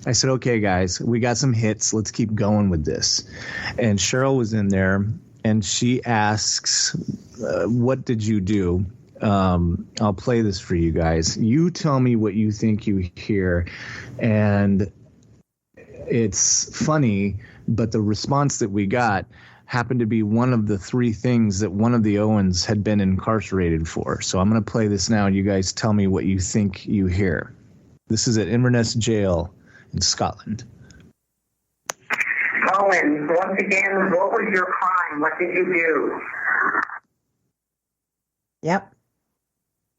I said, okay, guys, we got some hits. Let's keep going with this. And Cheryl was in there, and she asks, what did you do? I'll play this for you guys. You tell me what you think you hear. And it's funny, but the response that we got happened to be one of the 3 things that one of the Owens had been incarcerated for. So I'm going to play this now, and you guys tell me what you think you hear. This is at Inverness Jail in Scotland. Owen, once again, what was your crime? What did you do? Yep.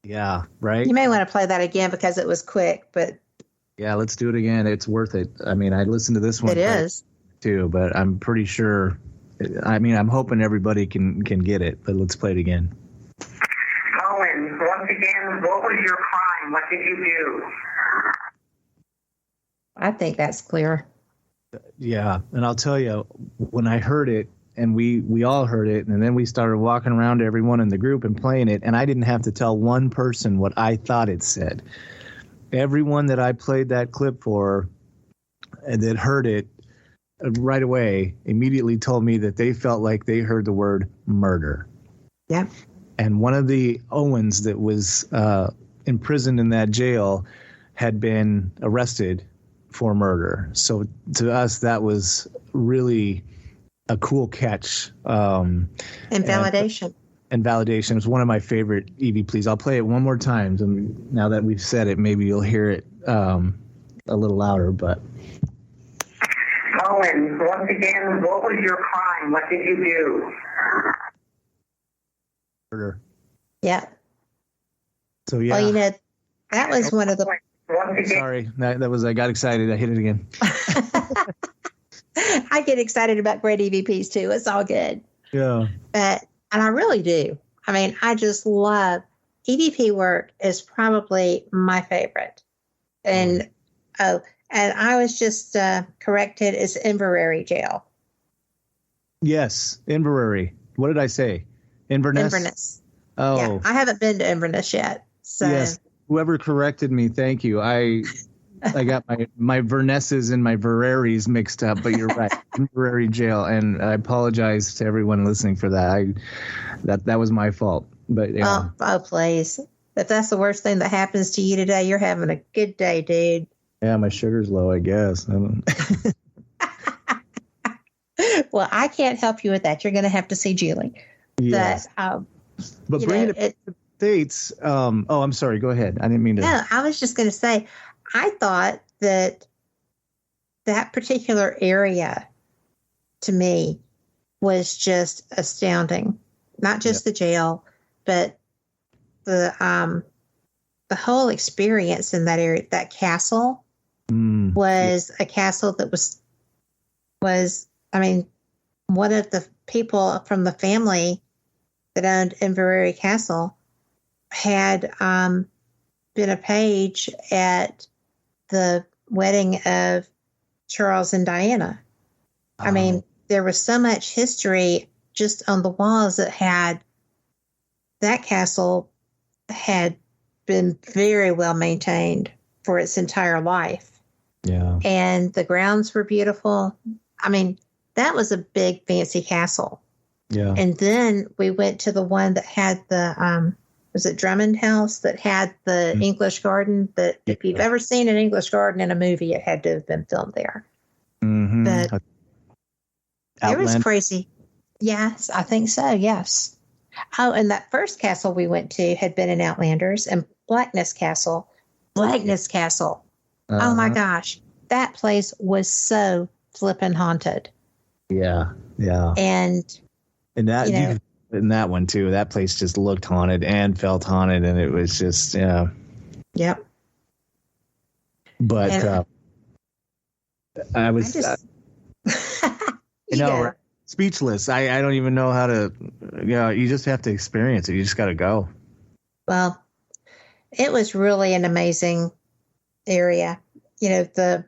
Yeah, right? You may want to play that again because it was quick, but... Yeah, let's do it again. It's worth it. I mean, I listened to this one. It is. Too, but I'm pretty sure... I mean, I'm hoping everybody can get it, but let's play it again. Owen, once again, what was your crime? What did you do? I think that's clear. Yeah, and I'll tell you, when I heard it, and we all heard it, and then we started walking around to everyone in the group and playing it, and I didn't have to tell one person what I thought it said. Everyone that I played that clip for and that heard it right away immediately told me that they felt like they heard the word murder. Yeah. And one of the Owens that was imprisoned in that jail had been arrested for murder. So to us, that was really a cool catch. And validation. And validation. It was one of my favorite EV pleas. I'll play it one more time. So now that we've said it, maybe you'll hear it a little louder. But Owen, once again, what was your crime? What did you do? Murder. Yeah. So yeah. Well, you know, that was one of the... Sorry, that was, I got excited. I hit it again. I get excited about great EVPs too. It's all good. Yeah. And I really do. I mean, I just love EVP work is probably my favorite. And and I was just corrected. It's Inverary Jail. Yes, Inverary. What did I say? Inverness? Inverness. Oh. Yeah, I haven't been to Inverness yet. So. Yes. Whoever corrected me, thank you. I got my Vernesses and my Veraries mixed up, but you're right. Inverary Jail, and I apologize to everyone listening for that. That was my fault. But yeah. Oh, please. If that's the worst thing that happens to you today, you're having a good day, dude. Yeah, my sugar's low, I guess. Well, I can't help you with that. You're going to have to see Julie. Yes. But bringing it to the States, I'm sorry. Go ahead. I didn't mean to. No, I was just going to say, I thought that particular area to me was just astounding. Not just the jail, but the whole experience in that area. That castle was a castle that was I mean, one of the people from the family that owned Inverary Castle had been a page at the wedding of Charles and Diana. I mean, there was so much history just on the walls that castle had been very well maintained for its entire life. Yeah. And the grounds were beautiful. I mean, that was a big fancy castle. Yeah. And then we went to the one that had the was it Drummond House that had the English garden that if you've ever seen an English garden in a movie, it had to have been filmed there. Mm-hmm. But it was crazy. Yes, I think so. Yes. Oh, and that first castle we went to had been in Outlanders, and Blackness Castle. Oh my gosh. That place was so flippin' haunted. Yeah. Yeah. And that, in that one too, that place just looked haunted and felt haunted, and it was just, yeah. Yep. But I was, speechless. I don't even know how to. You just have to experience it. You just got to go. Well, it was really an amazing area. The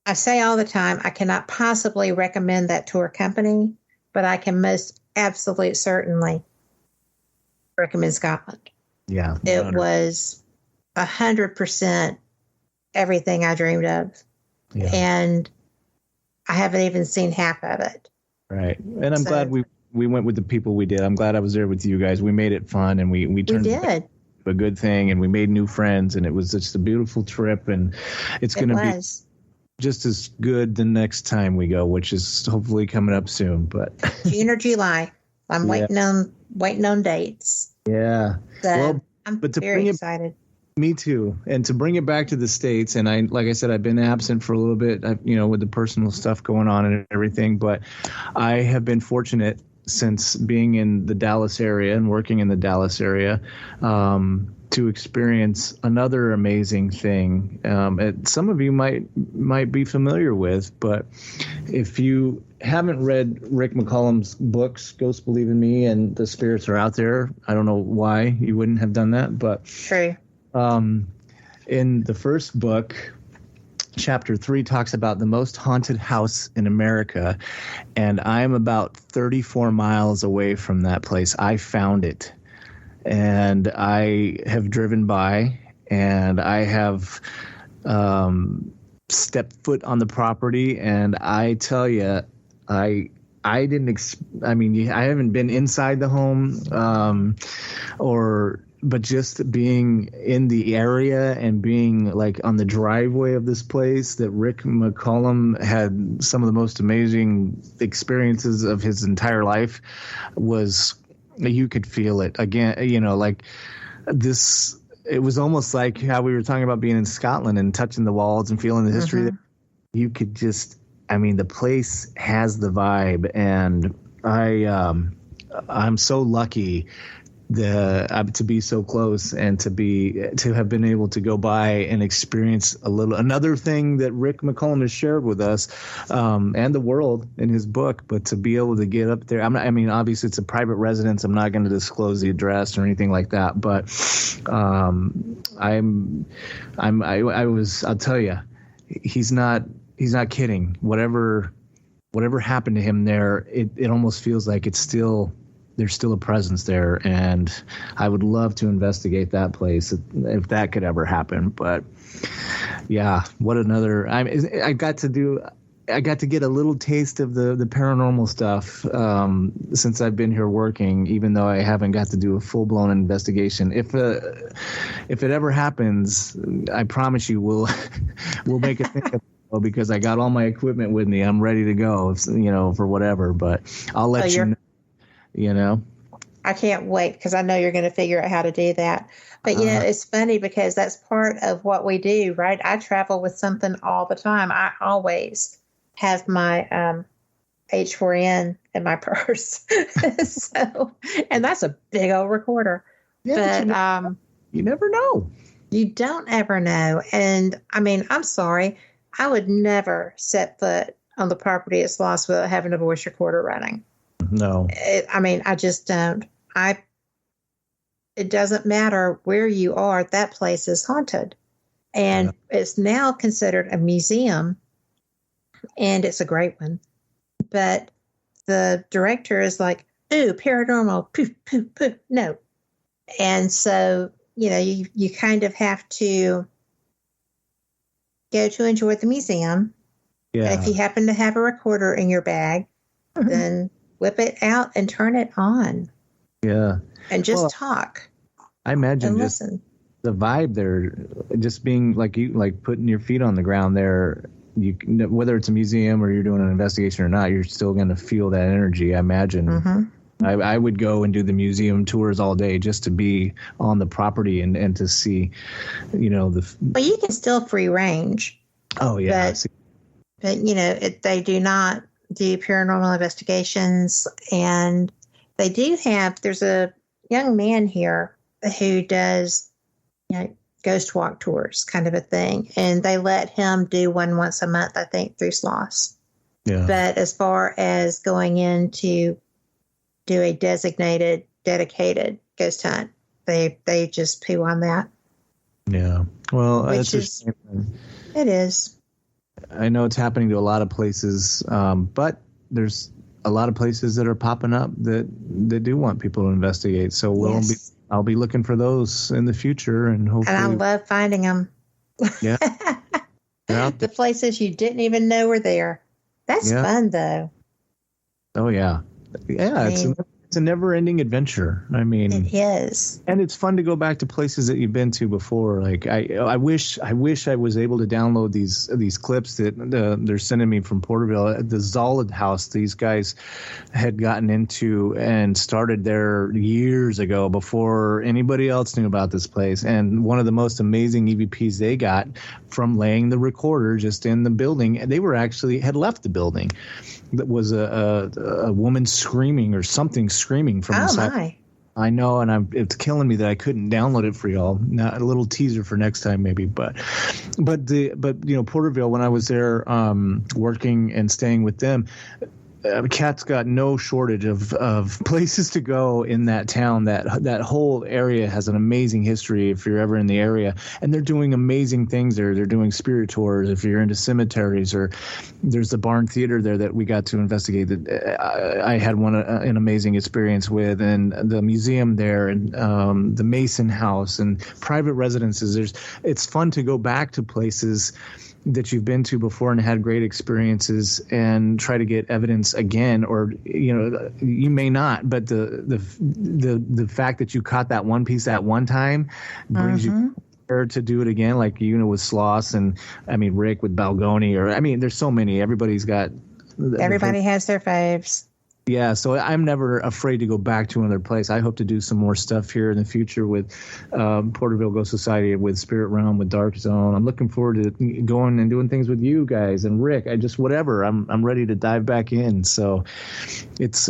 I say all the time, I cannot possibly recommend that tour company, but I can most absolutely certainly recommend Scotland. Yeah. It was 100% everything I dreamed of. Yeah. And I haven't even seen half of it. Right. And I'm glad we went with the people we did. I'm glad I was there with you guys. We made it fun, and we turned it a good thing, and we made new friends, and it was just a beautiful trip, and it's going to be just as good the next time we go, which is hopefully coming up soon. But June or July. I'm waiting on dates. Yeah. So I'm very excited. Me too. And to bring it back to the States, and like I said, I've been absent for a little bit, with the personal stuff going on and everything, but I have been fortunate since being in the Dallas area and working in the Dallas area, to experience another amazing thing. Some of you might be familiar with, but if you haven't read Rick McCollum's books, Ghosts Believe in Me and The Spirits Are Out There, I don't know why you wouldn't have done that, but true. In the first book, Chapter 3 talks about the most haunted house in America, and I'm about 34 miles away from that place. I found it, and I have driven by, and I have stepped foot on the property, and I tell you, I haven't been inside the home, but just being in the area and being like on the driveway of this place that Rick McCollum had some of the most amazing experiences of his entire life you could feel it again, like this. It was almost like how we were talking about being in Scotland and touching the walls and feeling the history. Mm-hmm. You could just, the place has the vibe, and I'm so lucky to be so close and to have been able to go by and experience another thing that Rick McCollum has shared with us, and the world in his book. But to be able to get up there, obviously it's a private residence. I'm not going to disclose the address or anything like that. But I'll tell you, he's not kidding. Whatever happened to him there, it almost feels like there's still a presence there, and I would love to investigate that place if that could ever happen. But yeah, what another! I got to get a little taste of the paranormal stuff since I've been here working, even though I haven't got to do a full blown investigation. If it ever happens, I promise you we'll make a thing of it, because I got all my equipment with me. I'm ready to go, for whatever. But I'll let you know. I can't wait, because I know you're going to figure out how to do that. But, it's funny because that's part of what we do, right? I travel with something all the time. I always have my H4n in my purse. And that's a big old recorder. Yeah, but you never know. You don't ever know. And, I'm sorry. I would never set foot on the property at Sloss without having a voice recorder running. No. I just don't. It doesn't matter where you are. That place is haunted. And it's now considered a museum, and it's a great one. But the director is like, ooh, paranormal, poof, poof, poof. No. And so, you kind of have to go to enjoy the museum. Yeah. And if you happen to have a recorder in your bag, then whip it out and turn it on. Yeah. And just talk. I imagine just listen. The vibe there, just being like putting your feet on the ground there, whether it's a museum or you're doing an investigation or not, you're still going to feel that energy. I imagine. Mm-hmm. I would go and do the museum tours all day just to be on the property and to see, Well, you can still free range. Oh, yeah. But they do not do paranormal investigations, and there's a young man here who does ghost walk tours kind of a thing. And they let him do one once a month, I think, through Sloss. Yeah. But as far as going in to do a dedicated ghost hunt, they just poo on that. Yeah. Well, it is. I know it's happening to a lot of places, but there's a lot of places that are popping up that do want people to investigate. So I'll be looking for those in the future, and hopefully. And I love finding them. Yeah. The places you didn't even know were there. That's fun, though. Oh yeah, yeah. It's a never-ending adventure. I mean, it is, and it's fun to go back to places that you've been to before. Like I wish I was able to download these clips that they're sending me from Porterville. The Zollid House, these guys had gotten into and started there years ago before anybody else knew about this place. And one of the most amazing EVPs they got from laying the recorder just in the building. And they were actually had left the building. That was a woman screaming or something screaming from inside. My. I know, and it's killing me that I couldn't download it for y'all. Now, a little teaser for next time, maybe. But Porterville, when I was there working and staying with them, Kat's got no shortage of places to go in that town. That whole area has an amazing history if you're ever in the area, and they're doing amazing things there. They're doing spirit tours if you're into cemeteries, or there's the Barn Theater there that we got to investigate that I had an amazing experience with, and the museum there, and the Mason House and private residences. It's fun to go back to places that you've been to before and had great experiences and try to get evidence again, or you may not, but the fact that you caught that one piece at one time brings you to do it again, like with Sloss, and Rick with Balgoni, there's so many. Everybody has their faves. Yeah, so I'm never afraid to go back to another place. I hope to do some more stuff here in the future with Porterville Ghost Society, with Spirit Realm, with Dark Zone. I'm looking forward to going and doing things with you guys and Rick. I'm ready to dive back in. So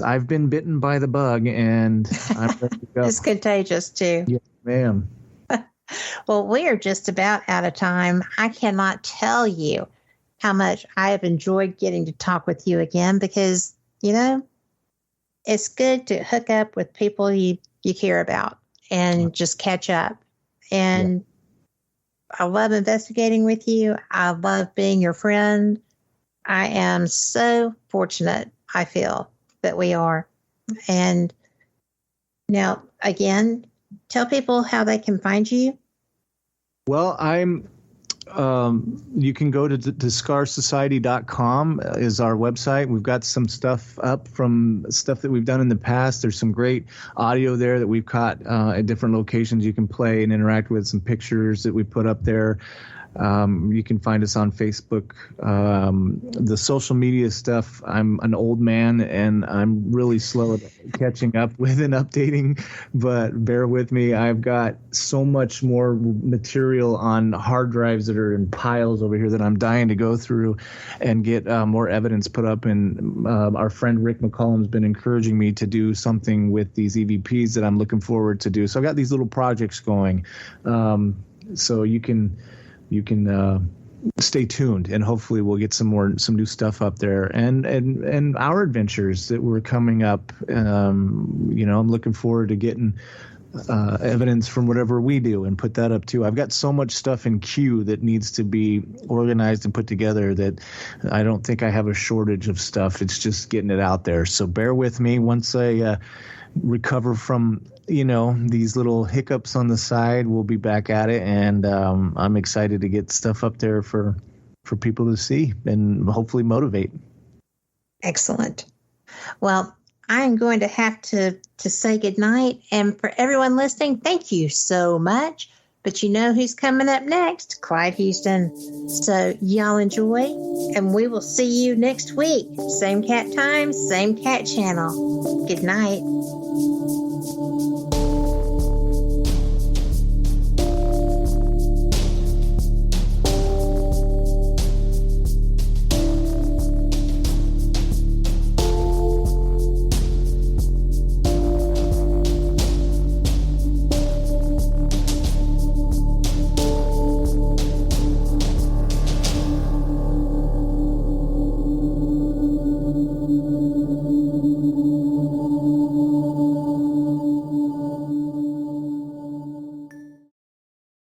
I've been bitten by the bug, and I'm ready to go. It's contagious too. Yes, ma'am. Well, we are just about out of time. I cannot tell you how much I have enjoyed getting to talk with you again, because it's good to hook up with people you care about and just catch up. And I love investigating with you. I love being your friend. I am so fortunate, I feel, that we are. And now, again, tell people how they can find you. Well, you can go to scarsociety.com is our website. We've got some stuff up from stuff that we've done in the past. There's some great audio there that we've caught at different locations you can play and interact with, some pictures that we put up there. You can find us on Facebook. The social media stuff, I'm an old man and I'm really slow at catching up with and updating, but bear with me. I've got so much more material on hard drives that are in piles over here that I'm dying to go through and get more evidence put up. And our friend Rick McCollum's been encouraging me to do something with these EVPs that I'm looking forward to do. So I've got these little projects going. So you can stay tuned, and hopefully we'll get some new stuff up there, and our adventures that were coming up. I'm looking forward to getting evidence from whatever we do and put that up too. I've got so much stuff in queue that needs to be organized and put together that I don't think I have a shortage of stuff. It's just getting it out there. So bear with me. Once I recover from these little hiccups on the side, we'll be back at it, and I'm excited to get stuff up there for people to see and hopefully motivate. Excellent. Well, I'm going to have to say goodnight, and for everyone listening, thank you so much. But you know who's coming up next? Clyde Houston. So y'all enjoy, and we will see you next week. Same cat time, same cat channel. Good night.